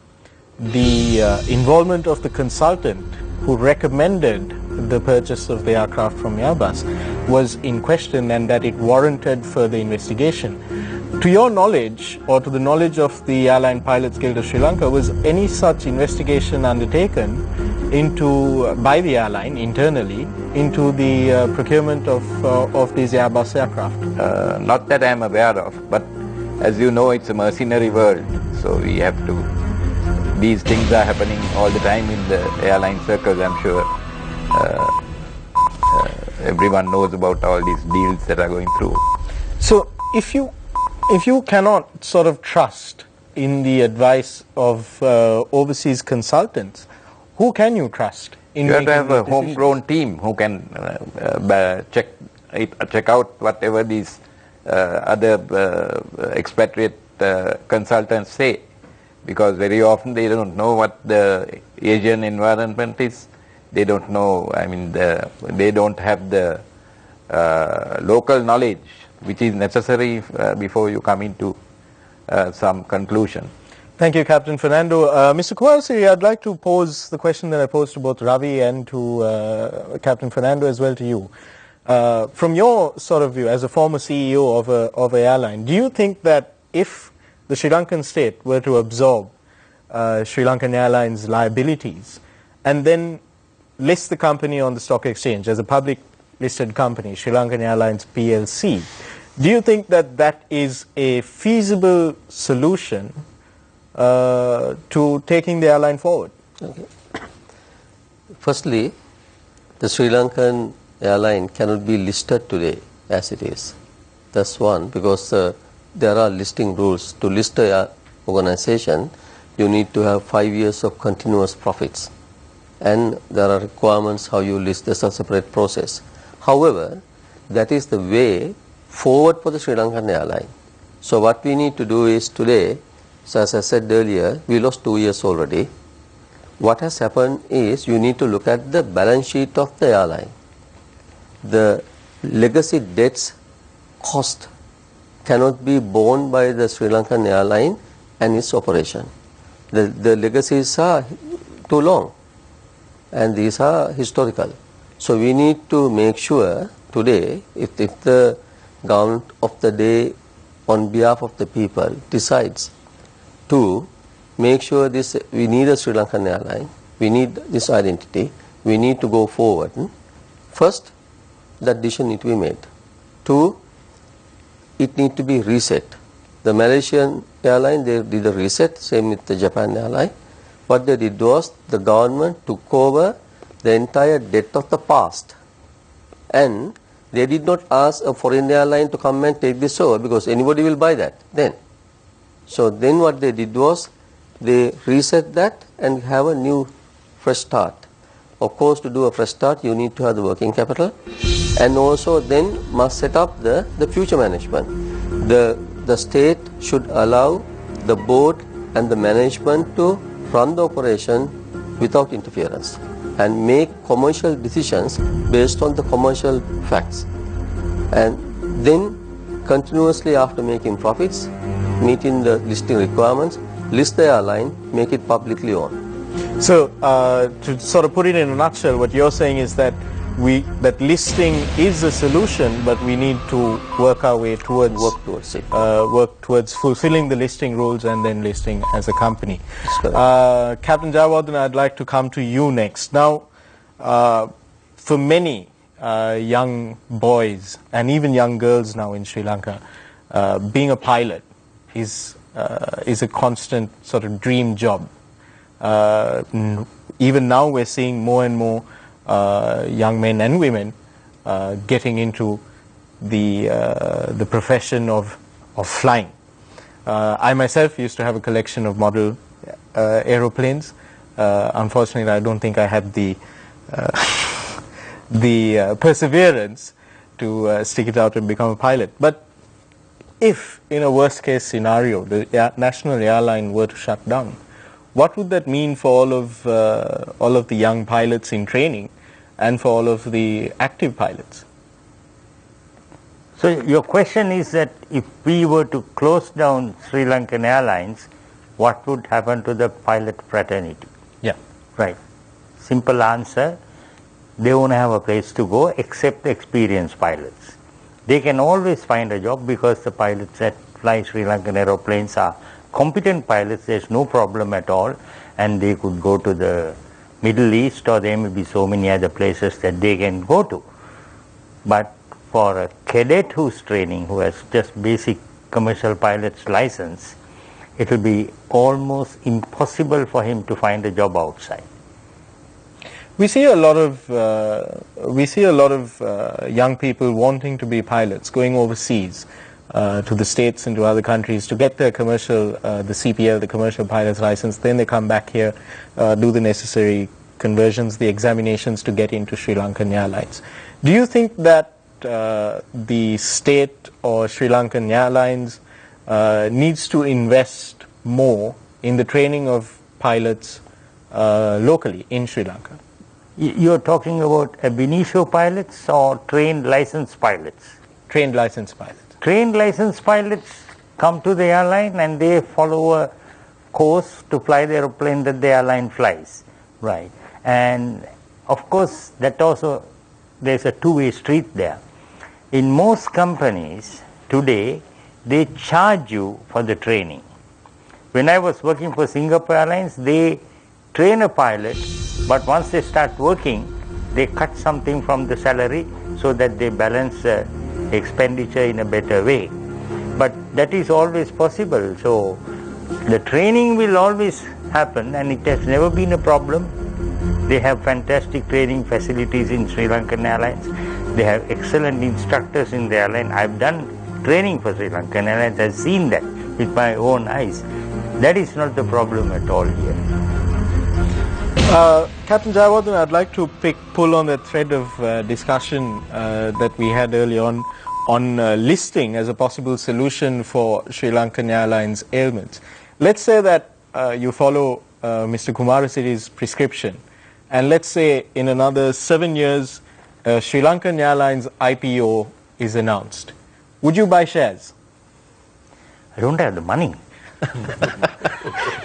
involvement of the consultant who recommended the purchase of the aircraft from Airbus was in question, and that it warranted further investigation. To your knowledge, or to the knowledge of the Airline Pilots Guild of Sri Lanka, was any such investigation undertaken by the airline internally into the procurement of these Airbus aircraft? Not that I am aware of, but as you know, it's a mercenary world, so we have to, these things are happening all the time in the airline circles. I'm sure everyone knows about all these deals that are going through. So if you cannot sort of trust in the advice of overseas consultants, who can you trust? You have to have a homegrown team who can check out whatever these other expatriate consultants say, because very often they don't know what the Asian environment is. They don't know, I mean, they don't have the local knowledge which is necessary before you come into some conclusion. Thank you, Captain Fernando. Mr. Kowalsiri, I'd like to pose the question that I posed to both Ravi and to Captain Fernando as well to you. From your sort of view, as a former CEO of an airline, do you think that if the Sri Lankan state were to absorb SriLankan Airlines liabilities and then list the company on the stock exchange as a public listed company, SriLankan Airlines PLC, do you think that that is a feasible solution to taking the airline forward? Okay. Firstly, the Sri Lankan airline cannot be listed today as it is. That's one, because there are listing rules. To list an organization, you need to have 5 years of continuous profits. And there are requirements how you list. There's a separate process. However, that is the way forward for the Sri Lankan airline. So what we need to do is today, so as I said earlier, we lost 2 years already. What has happened is you need to look at the balance sheet of the airline. The legacy debts cost cannot be borne by the Sri Lankan airline and its operation. The legacies are too long and these are historical. So we need to make sure today, if the government of the day on behalf of the people decides to make sure this, we need a Sri Lankan airline, we need this identity, we need to go forward. First, that decision need to be made. Two, it need to be reset. The Malaysian airline, they did a reset, same with the Japan airline. What they did was the government took over the entire debt of the past, and they did not ask a foreign airline to come and take this over because anybody will buy that then. So then what they did was they reset that and have a new fresh start. Of course, to do a fresh start, you need to have the working capital, and also then must set up the future management. The state should allow the board and the management to run the operation without interference and make commercial decisions based on the commercial facts. And then continuously after making profits, meeting the listing requirements, list the airline, make it publicly owned. So to sort of put it in a nutshell, what you're saying is that listing is a solution, but we need to work our way towards it. Work towards fulfilling the listing rules and then listing as a company. Captain Jayawardena, I'd like to come to you next. Now, for many young boys and even young girls now in Sri Lanka, being a pilot is a constant sort of dream job. Even now we're seeing more and more young men and women getting into the profession of flying. I myself used to have a collection of model aeroplanes. Unfortunately, I don't think I had the perseverance to stick it out and become a pilot. But if, in a worst case scenario, the national airline were to shut down, what would that mean for all of the young pilots in training and for all of the active pilots? So your question is that if we were to close down Sri Lankan Airlines, what would happen to the pilot fraternity? Yeah. Right. Simple answer, they won't have a place to go except experienced pilots. They can always find a job because the pilots that fly Sri Lankan aeroplanes are competent pilots. There's no problem at all, and they could go to the Middle East, or there may be so many other places that they can go to. But for a cadet who's training, who has just basic commercial pilot's license, it will be almost impossible for him to find a job outside. We see a lot of young people wanting to be pilots, going overseas to the States and to other countries to get their commercial, the CPL, the commercial pilot's license. Then they come back here, do the necessary conversions, the examinations to get into Sri Lankan Airlines. Do you think that the state or Sri Lankan Airlines needs to invest more in the training of pilots locally in Sri Lanka? You're talking about ab initio pilots or trained licensed pilots? Trained licensed pilots. Trained licensed pilots come to the airline and they follow a course to fly the aeroplane that the airline flies, right? And of course, that also, there's a two-way street there. In most companies today, they charge you for the training. When I was working for Singapore Airlines, they train a pilot, but once they start working, they cut something from the salary so that they balance expenditure in a better way. But that is always possible. So the training will always happen, and it has never been a problem. They have fantastic training facilities in SriLankan Airlines. They have excellent instructors in the airline. I've done training for SriLankan Airlines. I've seen that with my own eyes. That is not the problem at all here. Captain Jayawardene, I'd like to pull on that thread of discussion that we had early on listing as a possible solution for SriLankan Airlines ailments. Let's say that you follow Mr. Kumarasiri's prescription, and let's say in another 7 years, SriLankan Airlines IPO is announced. Would you buy shares? I don't have the money.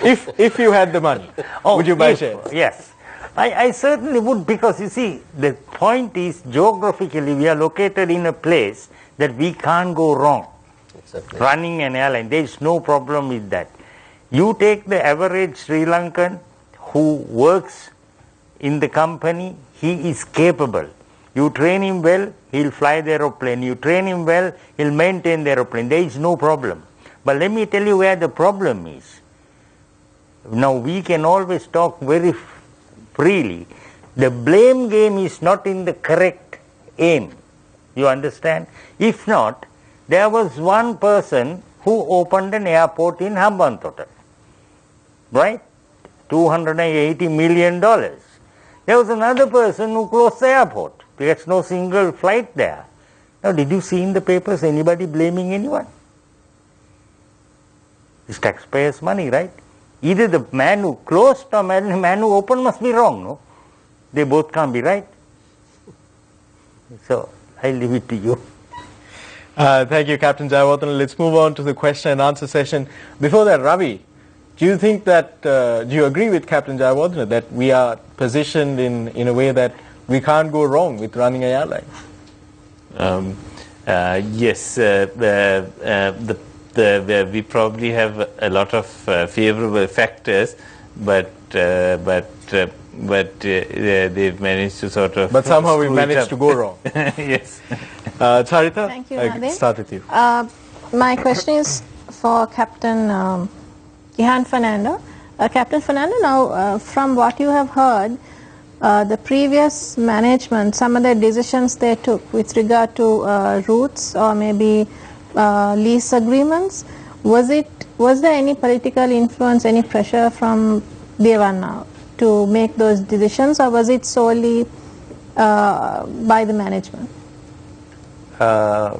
If you had the money, would you buy shares? Yes. I certainly would, because you see, the point is geographically we are located in a place that we can't go wrong. Exactly. Running an airline, there is no problem with that. You take the average Sri Lankan who works in the company, he is capable. You train him well, he'll fly the aeroplane. You train him well, he'll maintain the aeroplane. There is no problem. But let me tell you where the problem is. Now we can always talk very freely. The blame game is not in the correct aim. You understand? If not, there was one person who opened an airport in Hambantota, right? $280 million. There was another person who closed the airport. There's no single flight there. Now, did you see in the papers anybody blaming anyone? It's taxpayers' money, right? Either the man who closed or the man who opened must be wrong, no? They both can't be right. So, I leave it to you. Thank you, Captain Jayawardene. Let's move on to the question and answer session. Before that, Ravi, do you think that, do you agree with Captain Jayawardene that we are positioned in a way that we can't go wrong with running an airline? Yes, we probably have a lot of favorable factors, but they've managed to sort of. But somehow we managed to go wrong. Yes. Charita, Thank you, I'll start with you. My question is for Captain Ihan Fernando. Captain Fernando, now from what you have heard, the previous management, some of the decisions they took with regard to routes or maybe lease agreements, was there any political influence, any pressure from Devanna to make those decisions, or was it solely by the management? I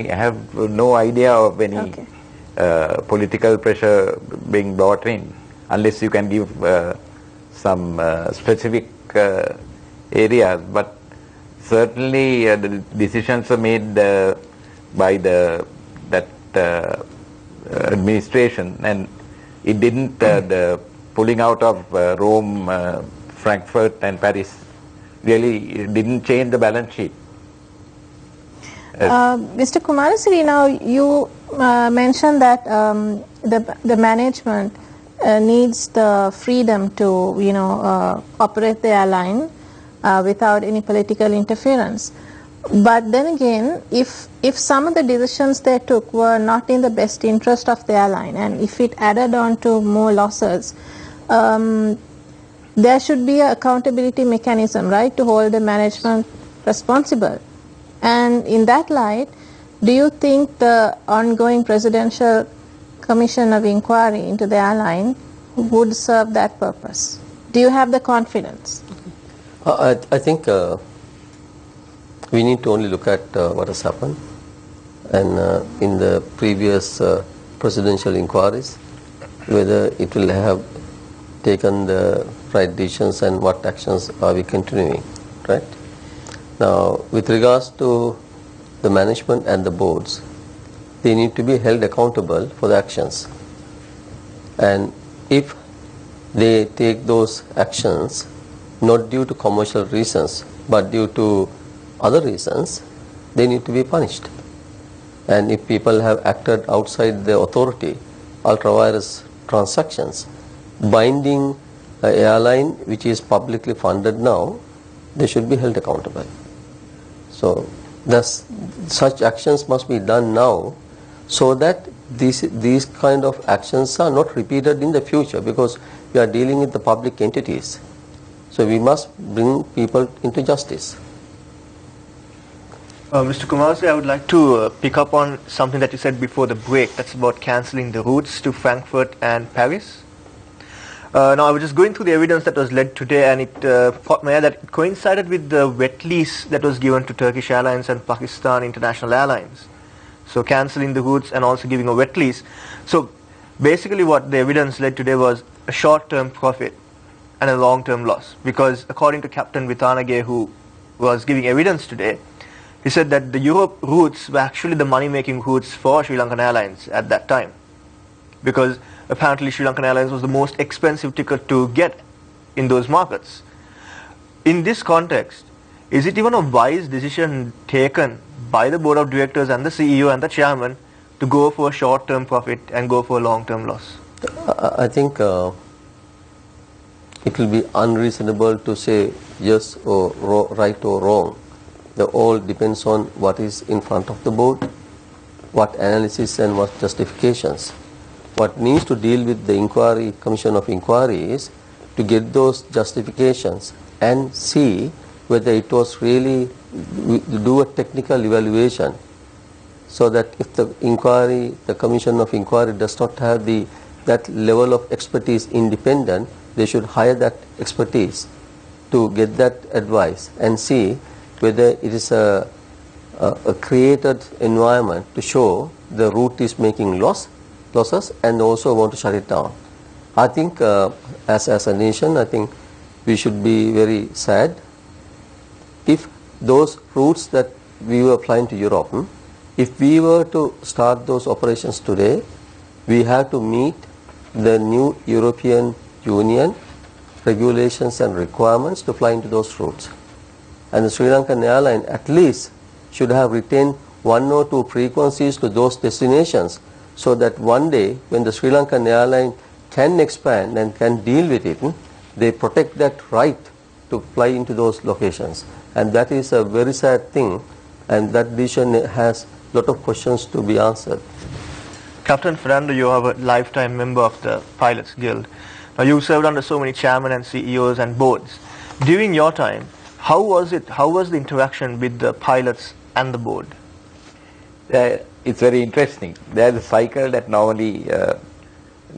have no idea of any political pressure being brought in, unless you can give some specific areas. But certainly the decisions are made by that administration, and it didn't the pulling out of Rome, Frankfurt and Paris really didn't change the balance sheet. Mr. Kumarasiri, now you mentioned that the management needs the freedom to operate the airline without any political interference. But then again, if some of the decisions they took were not in the best interest of the airline, and if it added on to more losses, there should be an accountability mechanism, right, to hold the management responsible. And in that light, do you think the ongoing presidential commission of inquiry into the airline would serve that purpose? Do you have the confidence? I think we need to only look at what has happened, and in the previous presidential inquiries, whether it will have taken the right decisions and what actions are we continuing, right? Now, with regards to the management and the boards, they need to be held accountable for the actions. And if they take those actions not due to commercial reasons but due to other reasons, they need to be punished. And if people have acted outside the authority, ultra-virus transactions, binding an airline which is publicly funded now, they should be held accountable. So such actions must be done now so that these kind of actions are not repeated in the future, because we are dealing with the public entities. So we must bring people into justice. Mr. Kumarasi, I would like to pick up on something that you said before the break. That's about cancelling the routes to Frankfurt and Paris. Now, I was just going through the evidence that was led today, and it caught my eye that it coincided with the wet lease that was given to Turkish Airlines and Pakistan International Airlines. So cancelling the routes and also giving a wet lease. So basically what the evidence led today was a short-term profit and a long-term loss. Because according to Captain Vitanage, who was giving evidence today, he said that the Europe routes were actually the money-making routes for SriLankan Airlines at that time. Because apparently SriLankan Airlines was the most expensive ticket to get in those markets. In this context, is it even a wise decision taken by the board of directors and the CEO and the chairman to go for a short-term profit and go for a long-term loss? I think it will be unreasonable to say yes or right or wrong. The all depends on what is in front of the board, what analysis and what justifications. What needs to deal with the inquiry, commission of inquiry, is to get those justifications and see whether it was really, do a technical evaluation, so that if the inquiry, the commission of inquiry does not have that level of expertise independent, they should hire that expertise to get that advice and see whether it is a created environment to show the route is making losses and also want to shut it down. I think as a nation, I think we should be very sad if those routes that we were flying to Europe, if we were to start those operations today, we have to meet the new European Union regulations and requirements to fly into those routes. And the SriLankan Airlines at least should have retained 1 or 2 frequencies to those destinations, so that one day when the SriLankan Airlines can expand and can deal with it, they protect that right to fly into those locations. And that is a very sad thing, and that decision has a lot of questions to be answered. Captain Fernando, you are a lifetime member of the Pilots Guild. Now, you served under so many chairmen and CEOs and boards. During your time, how was the interaction with the pilots and the board? It's very interesting. There's a cycle that normally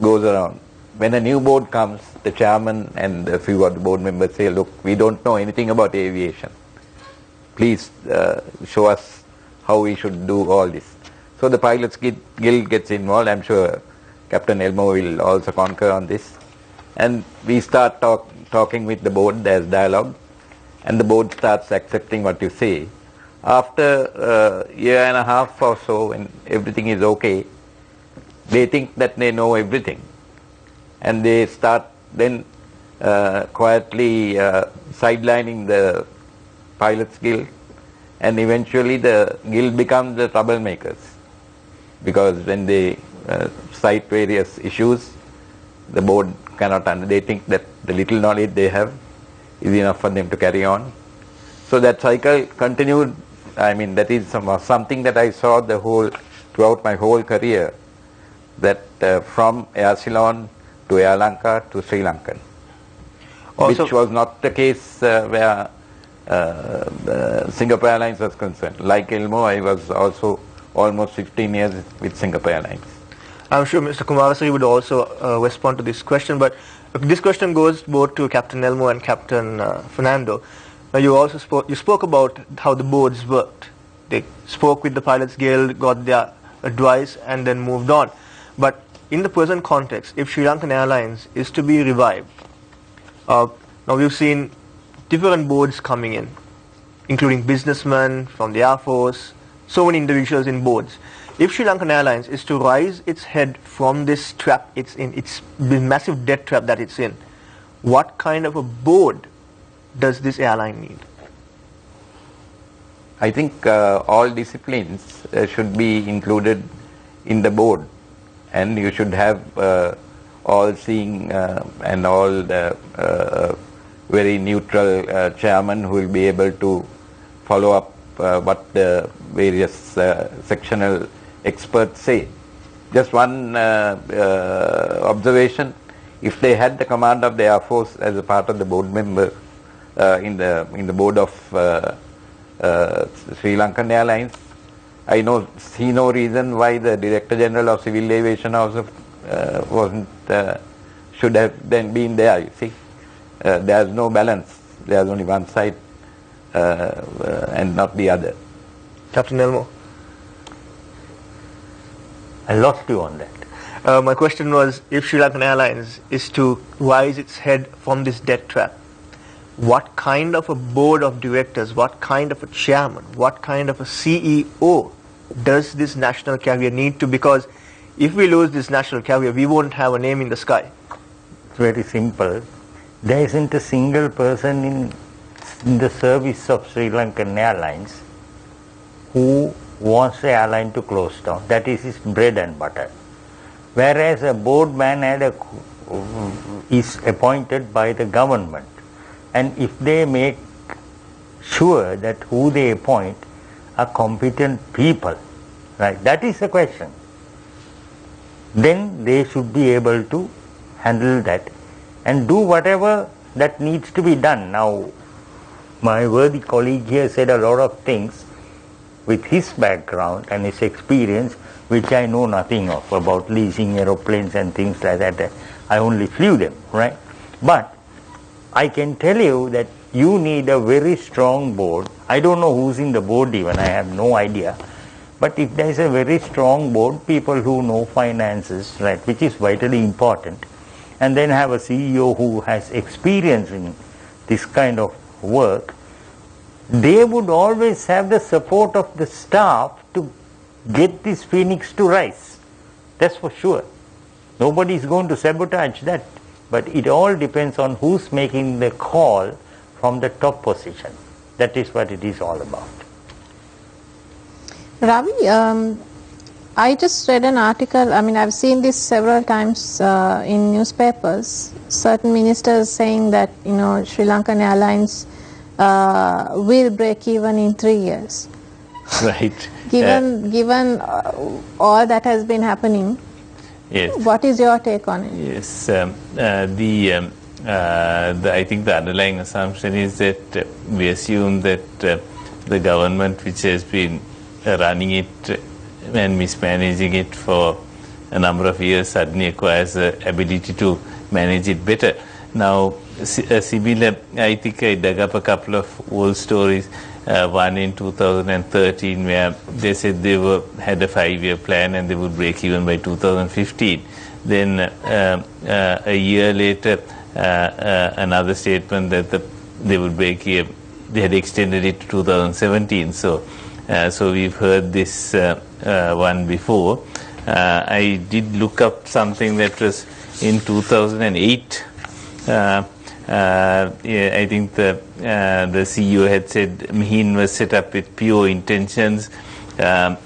goes around. When a new board comes, the chairman and a few of the board members say, look, we don't know anything about aviation. Please show us how we should do all this. So the Pilots Guild gets involved. I'm sure Captain Elmo will also concur on this. And we start talking with the board. There's dialogue. And the board starts accepting what you say. After a year and a half or so, when everything is okay, they think that they know everything. And they start then quietly sidelining the Pilots Guild, and eventually the guild becomes the troublemakers, because when they cite various issues, the board cannot, they think that the little knowledge they have is enough for them to carry on. So that cycle continued. I mean, that is something that I saw throughout my whole career, that from Air Ceylon to Air Lanka to Sri Lankan, also, which was not the case where Singapore Airlines was concerned. Like Elmo, I was also almost 15 years with Singapore Airlines. I'm sure Mr. Kumarasari would also respond to this question, but this question goes both to Captain Elmo and Captain Fernando. Now, you spoke about how the boards worked. They spoke with the Pilots Guild, got their advice, and then moved on. But in the present context, if SriLankan Airlines is to be revived, now we've seen different boards coming in, including businessmen from the Air Force, so many individuals in boards. if Sri Lankan Airlines is to rise its head from this trap it's in, its massive debt trap that it's in, what kind of a board does this airline need? I think all disciplines should be included in the board, and you should have all-seeing and all very neutral chairman who will be able to follow up what the various sectional experts say. Just one observation: if they had the command of the Air Force as a part of the board member in the board of Sri Lankan Airlines, I see no reason why the Director General of Civil Aviation also should have then been there. You see, there is no balance. There is only one side and not the other. Captain Elmo. I lost you on that. My question was, if Sri Lankan Airlines is to rise its head from this debt trap, what kind of a board of directors, what kind of a chairman, what kind of a CEO does this national carrier need to? Because if we lose this national carrier, we won't have a name in the sky. It's very simple. There isn't a single person in the service of Sri Lankan Airlines who wants the airline to close down. That is his bread and butter. Whereas a board man is appointed by the government, and if they make sure that who they appoint are competent people, right? That is the question. Then they should be able to handle that and do whatever that needs to be done. Now, my worthy colleague here said a lot of things with his background and his experience, which I know nothing of, about leasing aeroplanes and things like that. I only flew them, right? But I can tell you that you need a very strong board. I don't know who's in the board even, I have no idea. But if there is a very strong board, people who know finances, right, which is vitally important, and then have a CEO who has experience in this kind of work, they would always have the support of the staff to get this phoenix to rise. That's for sure. Nobody is going to sabotage that. But it all depends on who's making the call from the top position. That is what it is all about. Ravi, I just read an article, I mean I've seen this several times in newspapers, certain ministers saying that Sri Lankan Airlines will break even in 3 years. Right. Given all that has been happening, Yes. what is your take on it? Yes. I think the underlying assumption is that we assume that the government, which has been running it and mismanaging it for a number of years, suddenly acquires the ability to manage it better. Now, similar, I think I dug up a couple of old stories. One in 2013 where they said they had a 5-year plan and they would break even by 2015. Then a year later, another statement that they would break even. They had extended it to 2017. So we've heard this one before. I did look up something that was in 2008. I think the CEO had said Mihin was set up with pure intentions, but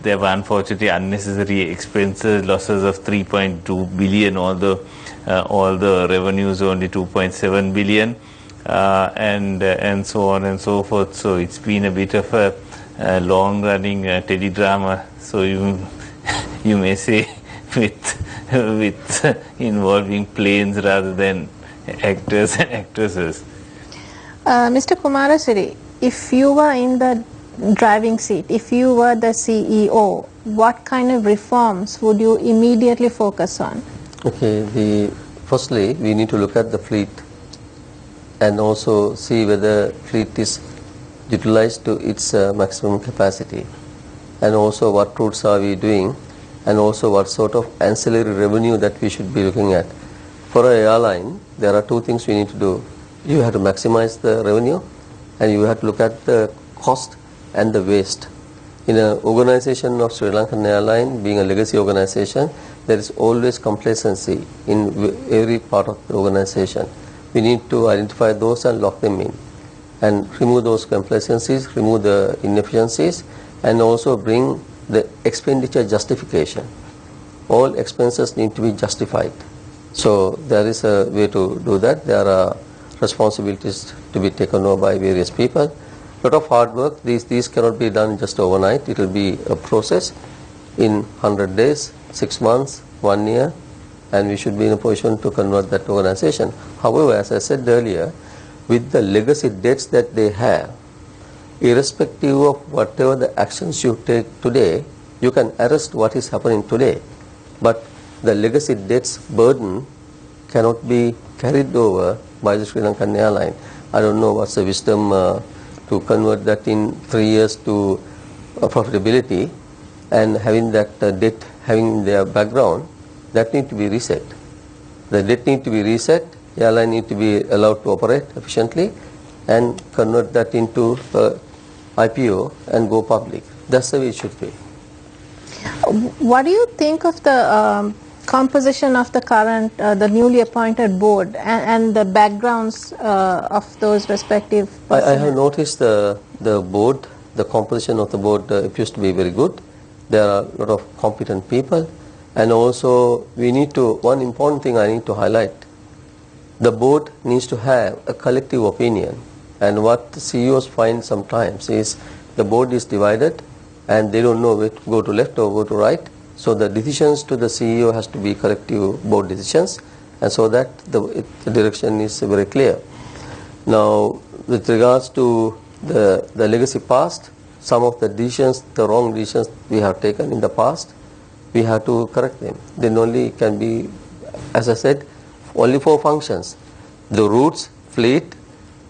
there were unfortunately unnecessary expenses, losses of 3.2 billion, although all the revenues only 2.7 billion, and so on and so forth. So it's been a bit of a long-running teledrama. So you may say with involving planes rather than actors and actresses. Mr. Kumarasiri, if you were in the driving seat, if you were the CEO, what kind of reforms would you immediately focus on? Okay, firstly we need to look at the fleet and also see whether fleet is utilized to its maximum capacity, and also what routes are we doing, and also what sort of ancillary revenue that we should be looking at. For an airline, there are two things we need to do. You have to maximize the revenue, and you have to look at the cost and the waste. In an organization of SriLankan Airlines, being a legacy organization, there is always complacency in every part of the organization. We need to identify those and lock them in and remove those complacencies, remove the inefficiencies, and also bring the expenditure justification. All expenses need to be justified. So there is a way to do that. There are responsibilities to be taken over by various people. Lot of hard work. These cannot be done just overnight. It will be a process in 100 days, 6 months, 1 year, and we should be in a position to convert that organization. However, as I said earlier, with the legacy debts that they have, irrespective of whatever the actions you take today, you can arrest what is happening today. But the legacy debts burden cannot be carried over by the SriLankan Airlines. I don't know what's the wisdom to convert that in 3 years to profitability, and having that debt having their background, that need to be reset. The debt need to be reset, the airline need to be allowed to operate efficiently and convert that into IPO and go public. That's the way it should be. What do you think of the composition of the current, the newly appointed board and the backgrounds of those respective persons? I have noticed the board, the composition of the board appears to be very good. There are a lot of competent people, and also we need to, one important thing I need to highlight, the board needs to have a collective opinion, and what the CEOs find sometimes is the board is divided and they don't know where to go to left or go to right. So the decisions to the CEO has to be collective board decisions, and so that the direction is very clear. Now, with regards to the legacy past, some of the decisions, the wrong decisions we have taken in the past, we have to correct them. Then only can be, as I said, only 4 functions: the routes, fleet,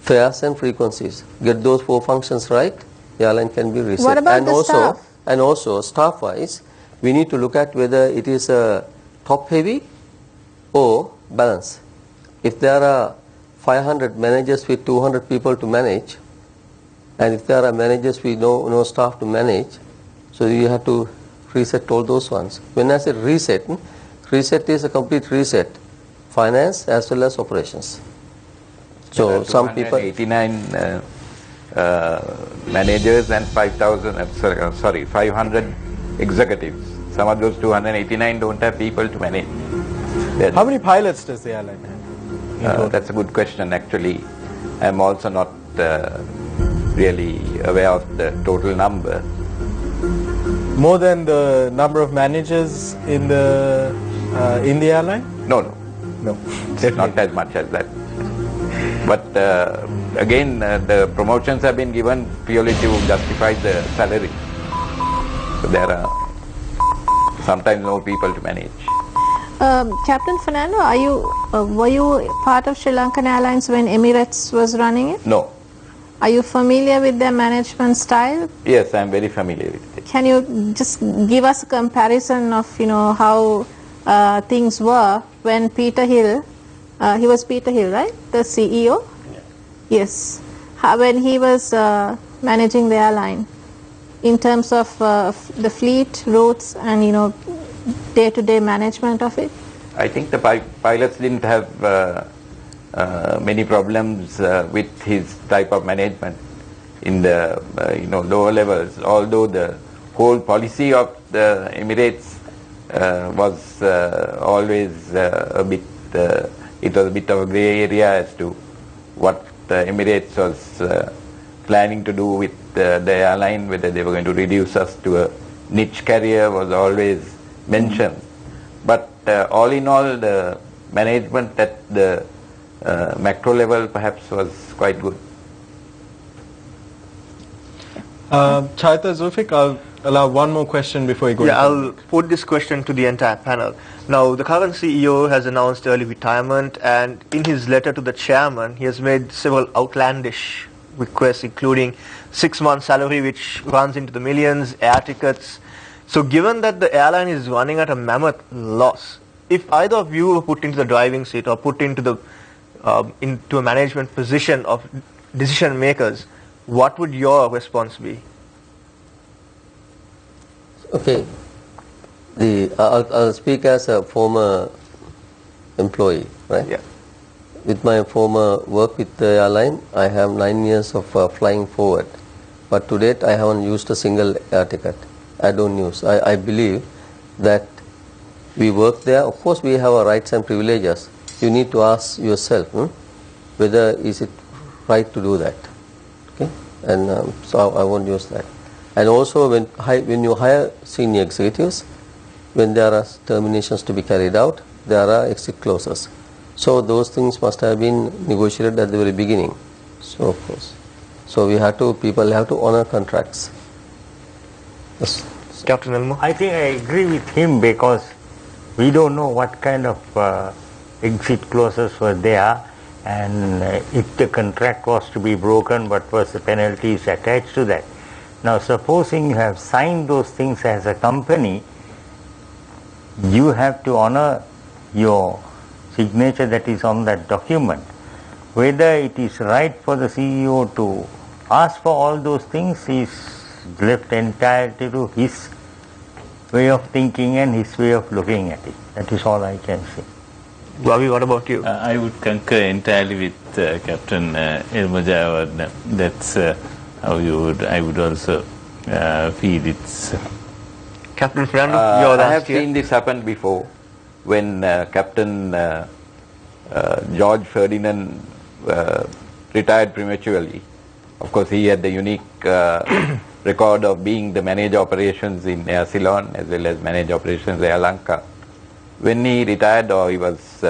fares and frequencies. Get those 4 functions right, the airline can be reset. What about the staff? And also staff-wise, we need to look at whether it is a top-heavy or balance. If there are 500 managers with 200 people to manage, and if there are managers with no staff to manage, so you have to reset all those ones. When I say reset, reset is a complete reset, finance as well as operations. So some people 89 managers and 500 executives. Some of those 289 don't have people to manage. How many pilots does the airline have? That's a good question. Actually, I'm also not really aware of the total number. More than the number of managers in the airline? No. No. It's not as much as that. But again, the promotions have been given purely to justify the salary. So there are sometimes no people to manage. Captain Fernando, were you part of SriLankan Airlines when Emirates was running it? No. Are you familiar with their management style? Yes, I'm very familiar with it. Can you just give us a comparison of how things were when Peter Hill, he was Peter Hill, right? The CEO? Yes. When he was managing the airline, in terms of the fleet, routes, and day-to-day management of it? I think the pilots didn't have many problems with his type of management in the lower levels. Although the whole policy of the Emirates was always a bit, it was a bit of a grey area as to what the Emirates was planning to do with the airline, whether they were going to reduce us to a niche carrier was always mentioned. But all in all, the management at the macro level perhaps was quite good. Chaita, Zulfik, I'll allow one more question before you go. Yeah, I'll put this question to the entire panel. Now, the current CEO has announced early retirement, and in his letter to the chairman, he has made several outlandish requests, including 6-month salary, which runs into the millions, air tickets. So given that the airline is running at a mammoth loss, if either of you were put into the driving seat or put into a management position of decision makers, what would your response be? Okay. I'll speak as a former employee, right? Yeah. With my former work with the airline, I have 9 years of flying forward. But to date, I haven't used a single air ticket. I don't use. I believe that we work there. Of course, we have our rights and privileges. You need to ask yourself whether is it right to do that. Okay, and so I won't use that. And also, when you hire senior executives, when there are terminations to be carried out, there are exit clauses. So those things must have been negotiated at the very beginning. So of course, so people have to honor contracts. Yes. Captain Elmo? I think I agree with him because we don't know what kind of exit clauses were there, and if the contract was to be broken, what was the penalties attached to that. Now supposing you have signed those things as a company, you have to honor your signature that is on that document. Whether it is right for the CEO to ask for all those things is left entirely to his way of thinking and his way of looking at it. That is all I can say. Ravi, what about you? I would concur entirely with Captain Ilmajawardena. That's how I would also feel it's. Captain Fernando, you're I have last year. seen this happen before when Captain George Ferdinand retired prematurely. Of course, he had the unique record of being the manager operations in Air Ceylon as well as manager operations Air Lanka. When he retired or he was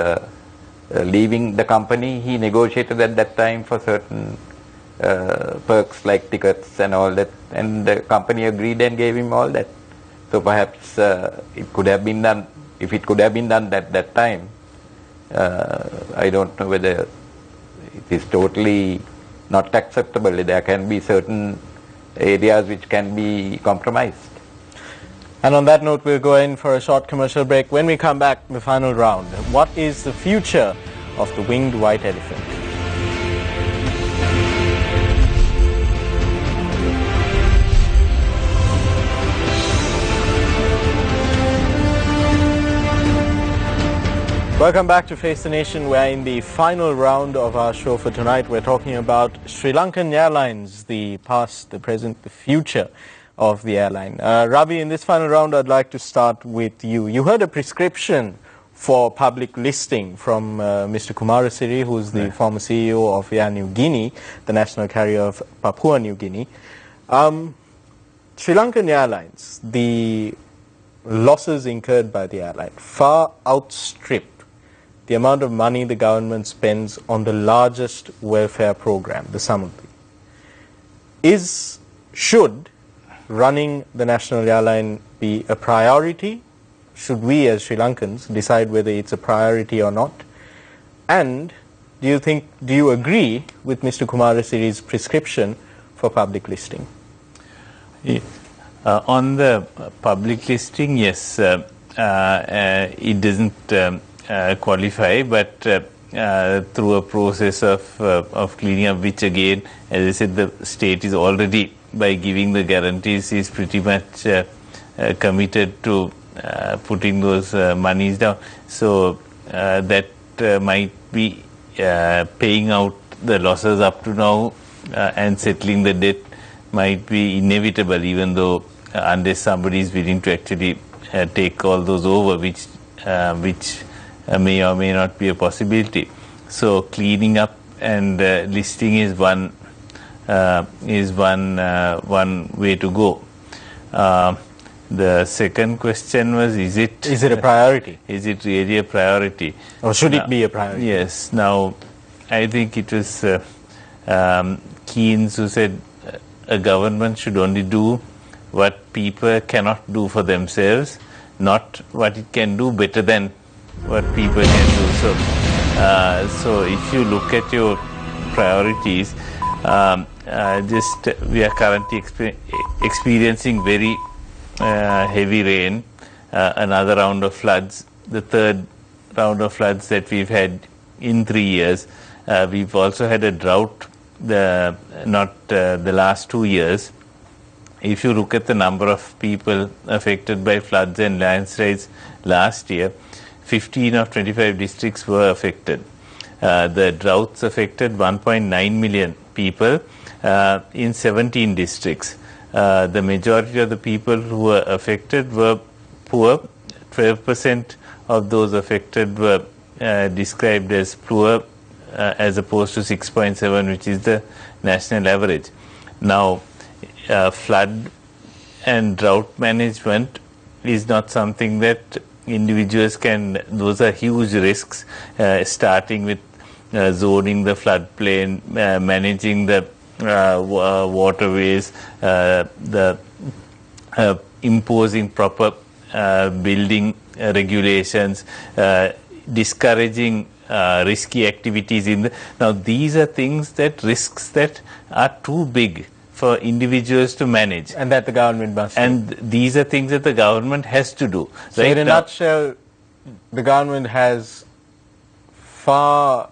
leaving the company, he negotiated at that time for certain perks like tickets and all that, and the company agreed and gave him all that. So perhaps it could have been done. If it could have been done at that time, I don't know whether it is totally not acceptable. There can be certain areas which can be compromised. And on that note, we'll go in for a short commercial break. When we come back, the final round. What is the future of the winged white elephant? Welcome back to Face the Nation. We're in the final round of our show for tonight. We're talking about SriLankan Airlines, the past, the present, the future of the airline. Ravi, in this final round, I'd like to start with you. You heard a prescription for public listing from Mr. Kumarasiri, who's the former CEO of Air New Guinea, the national carrier of Papua New Guinea. SriLankan Airlines, the losses incurred by the airline far outstrip the amount of money the government spends on the largest welfare program, the Samudri. Should running the national airline be a priority? Should we as Sri Lankans decide whether it's a priority or not? And do you agree with Mr. Kumarasiri's prescription for public listing? Yeah. On the public listing, yes, it doesn't qualify, but through a process of cleaning up, which again, as I said, the state is already, by giving the guarantees, is pretty much committed to putting those monies down. So that might be paying out the losses up to now and settling the debt might be inevitable, even though unless somebody is willing to actually take all those over, which may or may not be a possibility. So cleaning up and listing is one way to go. The second question was, is it a priority? Is it really a priority? Or should it be a priority? Yes. Now, I think it was Keynes who said a government should only do what people cannot do for themselves, not what it can do better than what people can do. So if you look at your priorities, we are currently experiencing very heavy rain, another round of floods, the third round of floods that we've had in 3 years. We've also had a drought, not the last 2 years. if you look at the number of people affected by floods and landslides last year, 15 of 25 districts were affected. The droughts affected 1.9 million people in 17 districts. The majority of the people who were affected were poor. 12% of those affected were described as poor as opposed to 6.7, which is the national average. Now, flood and drought management is not something that individuals can, those are huge risks, starting with zoning the floodplain, managing the waterways, the imposing proper building regulations, discouraging risky activities in the, now these are things that risks that are too big for individuals to manage, And that the government must do. and these are things that the government has to do. So in a nutshell, the government has far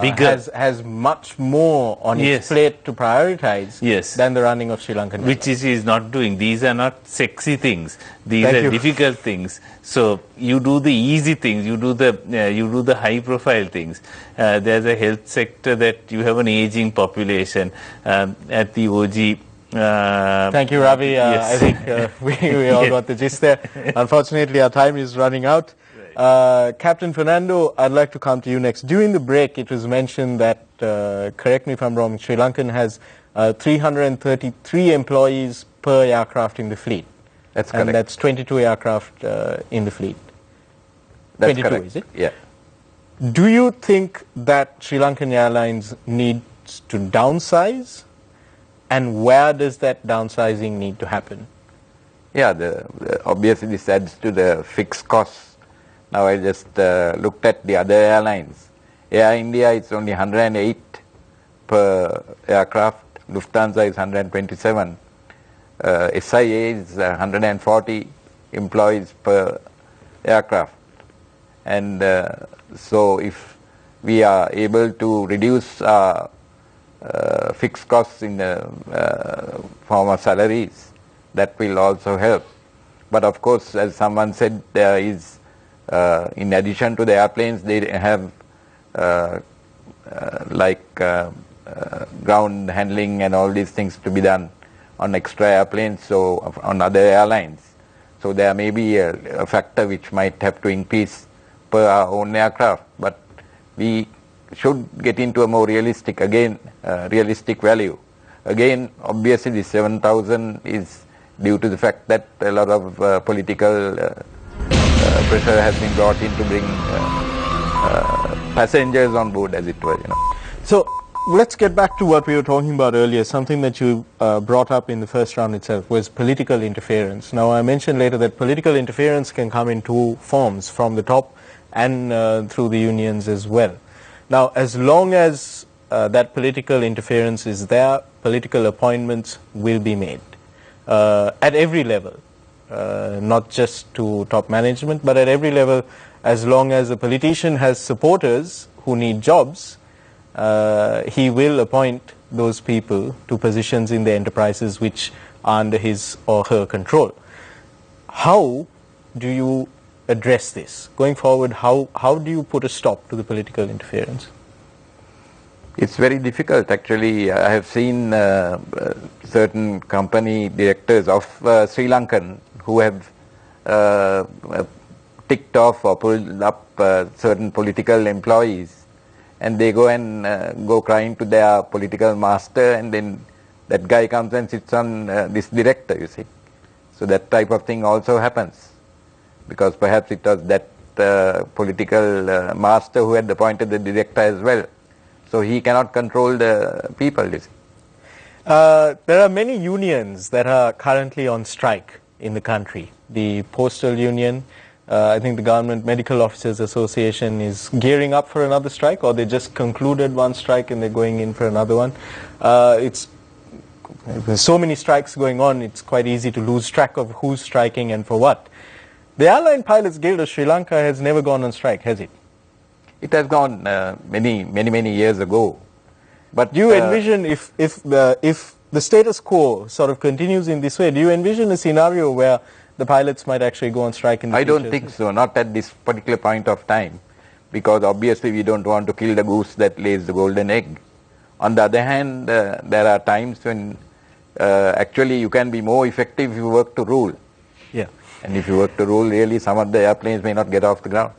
Bigger. has much more on its Yes. plate to prioritize Yes. than the running of Sri Lankan which Airlines. is not doing. These are not sexy things. These Thank are you. difficult things. So you do the easy things. You do the high profile things. There's a health sector that you have an aging population at the OG. Thank you, Ravi. Yes. I think we all got the gist there. Unfortunately, our time is running out. Captain Fernando, I'd like to come to you next. During the break, it was mentioned that, correct me if I'm wrong, Sri Lankan has 333 employees per aircraft in the fleet. That's And correct. that's 22 aircraft in the fleet. That's 22, correct. is it? Yeah. Do you think that Sri Lankan Airlines needs to downsize? And where does that downsizing need to happen? Yeah, obviously this adds to the fixed costs. Now I just looked at the other airlines. Air India is only 108 per aircraft. Lufthansa is 127. SIA is 140 employees per aircraft. And so if we are able to reduce our fixed costs in the form of salaries, that will also help. But of course, as someone said, there is, in addition to the airplanes, they have ground handling and all these things to be done on extra airplanes, so on other airlines. So there may be a factor which might have to increase per our own aircraft, but we should get into a more realistic, realistic value. Again, obviously the 7,000 is due to the fact that a lot of political pressure has been brought in to bring passengers on board, as it were. So let's get back to what we were talking about earlier. Something that you brought up in the first round itself was political interference. Now, I mentioned later that political interference can come in two forms, from the top and through the unions as well. Now, as long as that political interference is there, political appointments will be made at every level, not just to top management, but at every level. As long as a politician has supporters who need jobs, he will appoint those people to positions in the enterprises which are under his or her control. How do you address this? Going forward, how do you put a stop to the political interference? It's very difficult, actually. I have seen certain company directors of Sri Lankan who have ticked off or pulled up certain political employees, and they go and go crying to their political master, and then that guy comes and sits on this director, you see. So that type of thing also happens, because perhaps it was that political master who had appointed the director as well. So he cannot control the people, you see. There are many unions that are currently on strike in the country. The Postal Union, I think the Government Medical Officers Association is gearing up for another strike, or they just concluded one strike and they're going in for another one. There's so many strikes going on, it's quite easy to lose track of who's striking and for what. The Airline Pilots Guild of Sri Lanka has never gone on strike, has it? It has gone many years ago. But do you envision if the status quo sort of continues in this way, do you envision a scenario where the pilots might actually go on strike in the I future? don't think so, not at this particular point of time, because obviously we don't want to kill the goose that lays the golden egg. On the other hand, there are times when actually you can be more effective if you work to rule. Yeah. And if you work to rule, really some of the airplanes may not get off the ground.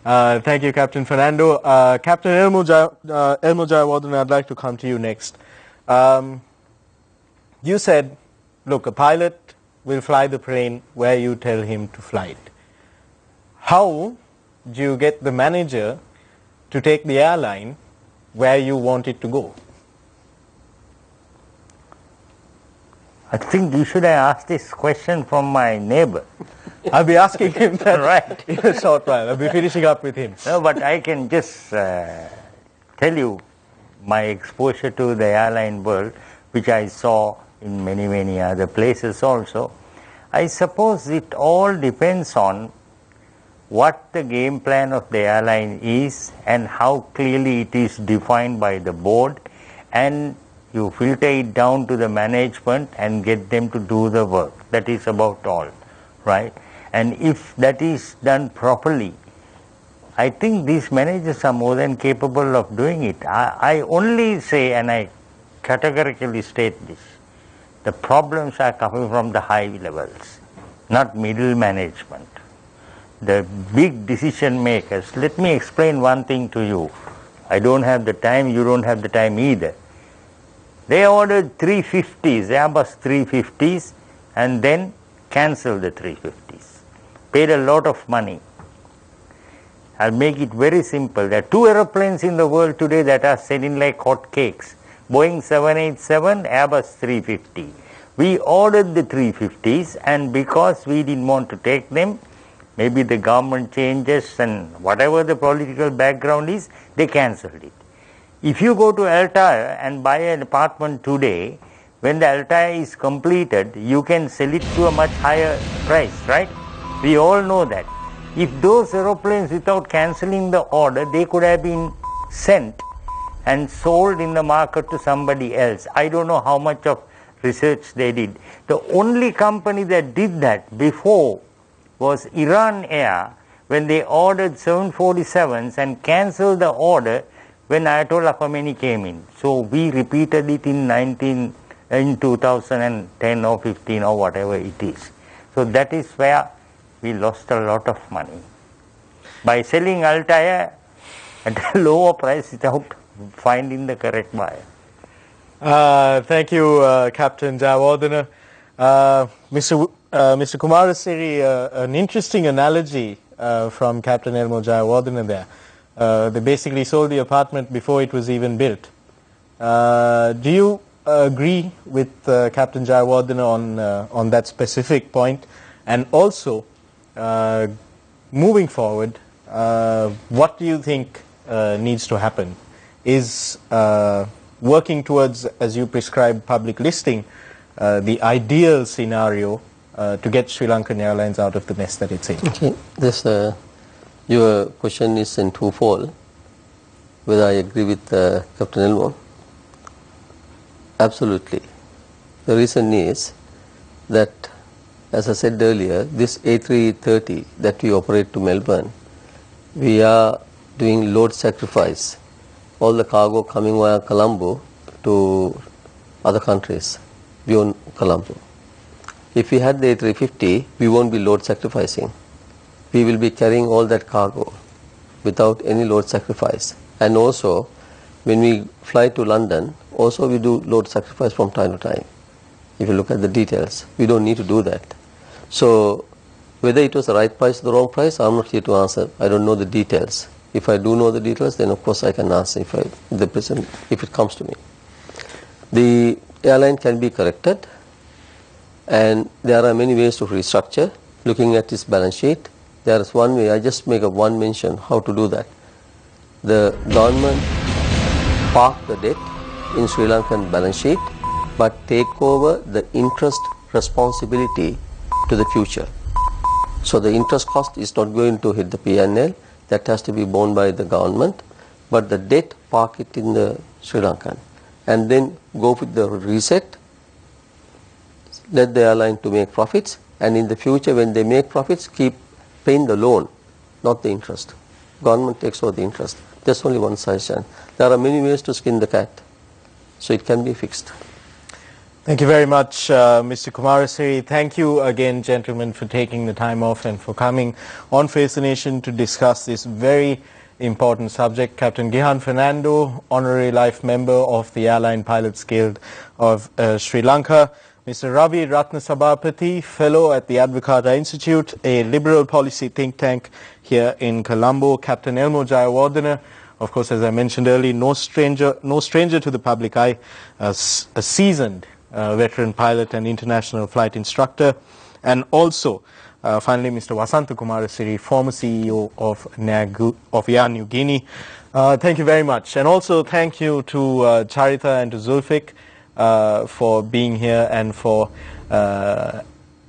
Thank you, Captain Fernando. Captain Elmo Jayawardena, I'd like to come to you next. You said, look, a pilot will fly the plane where you tell him to fly it. How do you get the manager to take the airline where you want it to go? I think you should have asked this question from my neighbor. I'll be asking him that Right. in a short while. I'll be finishing up with him. No, but I can just tell you my exposure to the airline world, which I saw in many, many other places also. I suppose it all depends on what the game plan of the airline is and how clearly it is defined by the board, and you filter it down to the management and get them to do the work. That is about all, right? And if that is done properly, I think these managers are more than capable of doing it. I only say, and I categorically state this, the problems are coming from the high levels, not middle management. The big decision makers. Let me explain one thing to you. I don't have the time, you don't have the time either. They ordered 350s, Airbus 350s, and then cancelled the 350s. Paid a lot of money. I'll make it very simple. There are two aeroplanes in the world today that are selling like hot cakes. Boeing 787, Airbus 350. We ordered the 350s, and because we didn't want to take them, maybe the government changes and whatever the political background is, they cancelled it. If you go to Altair and buy an apartment today, when the Altair is completed, you can sell it to a much higher price, right? We all know that. If those aeroplanes, without cancelling the order, they could have been sent and sold in the market to somebody else. I don't know how much of research they did. The only company that did that before was Iran Air, when they ordered 747s and cancelled the order when Ayatollah Khomeini came in. So we repeated it in 2010 or 15 or whatever it is. So that is where we lost a lot of money by selling Altair at a lower price without finding the correct buyer. Thank you, Captain Jayawardena. Mr. Kumarasiri, an interesting analogy from Captain Elmo Jayawardena there. They basically sold the apartment before it was even built. Do you agree with Captain Jayawardena on that specific point? And also, moving forward, what do you think needs to happen? Is working towards, as you prescribed, public listing, the ideal scenario to get SriLankan Airlines out of the mess that it's in? Okay, this your question is in twofold. Whether I agree with Captain Elmo? Absolutely. The reason is that, as I said earlier, this A330 that we operate to Melbourne, we are doing load sacrifice. All the cargo coming via Colombo to other countries beyond Colombo. If we had the A350, we won't be load sacrificing. We will be carrying all that cargo without any load sacrifice. And also, when we fly to London, also we do load sacrifice from time to time. If you look at the details, we don't need to do that. So, whether it was the right price or the wrong price, I'm not here to answer. I don't know the details. If I do know the details, then of course I can answer if it comes to me. The airline can be corrected, and there are many ways to restructure. Looking at this balance sheet, there is one way. I just make a one mention how to do that. The government park the debt in Sri Lankan balance sheet, but take over the interest responsibility to the future. So the interest cost is not going to hit the P&L. That has to be borne by the government, but the debt park it in the Sri Lankan. and then go with the reset, let the airline to make profits, and in the future when they make profits, keep paying the loan, not the interest. Government takes over the interest. That's only one suggestion. There are many ways to skin the cat, so it can be fixed. Thank you very much, Mr. Kumarasiri. Thank you again, gentlemen, for taking the time off and for coming on Face the Nation to discuss this very important subject. Captain Gihan Fernando, Honorary Life Member of the Airline Pilots Guild of Sri Lanka. Mr. Ravi Ratnasabapathy, Fellow at the Advocata Institute, a liberal policy think tank here in Colombo. Captain Elmo Jayawardena, of course, as I mentioned earlier, no stranger to the public eye, a seasoned veteran pilot and international flight instructor. And also, finally, Mr. Wasantha Kumarasiri, former CEO of Air New Guinea. Thank you very much. And also thank you to Charita and to Zulfik for being here and for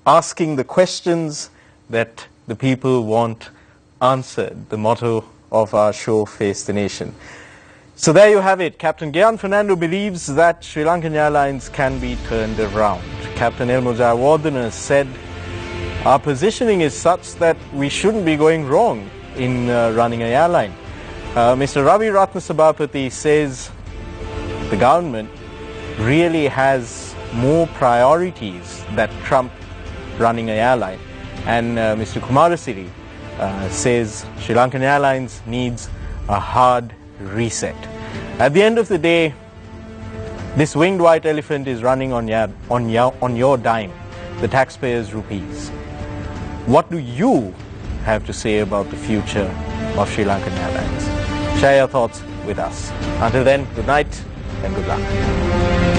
asking the questions that the people want answered, the motto of our show, Face the Nation. So there you have it. Captain Gihan Fernando believes that Sri Lankan Airlines can be turned around. Captain Elmo Jayawardena said, our positioning is such that we shouldn't be going wrong in running an airline. Mr. Ravi Ratnasabapathy says the government really has more priorities that trump running an airline. And Mr. Kumarasiri says Sri Lankan Airlines needs a hard reset. At the end of the day, this winged white elephant is running on your dime, the taxpayers' rupees. What do you have to say about the future of Sri Lankan Airlines? Share your thoughts with us. Until then, good night and good luck.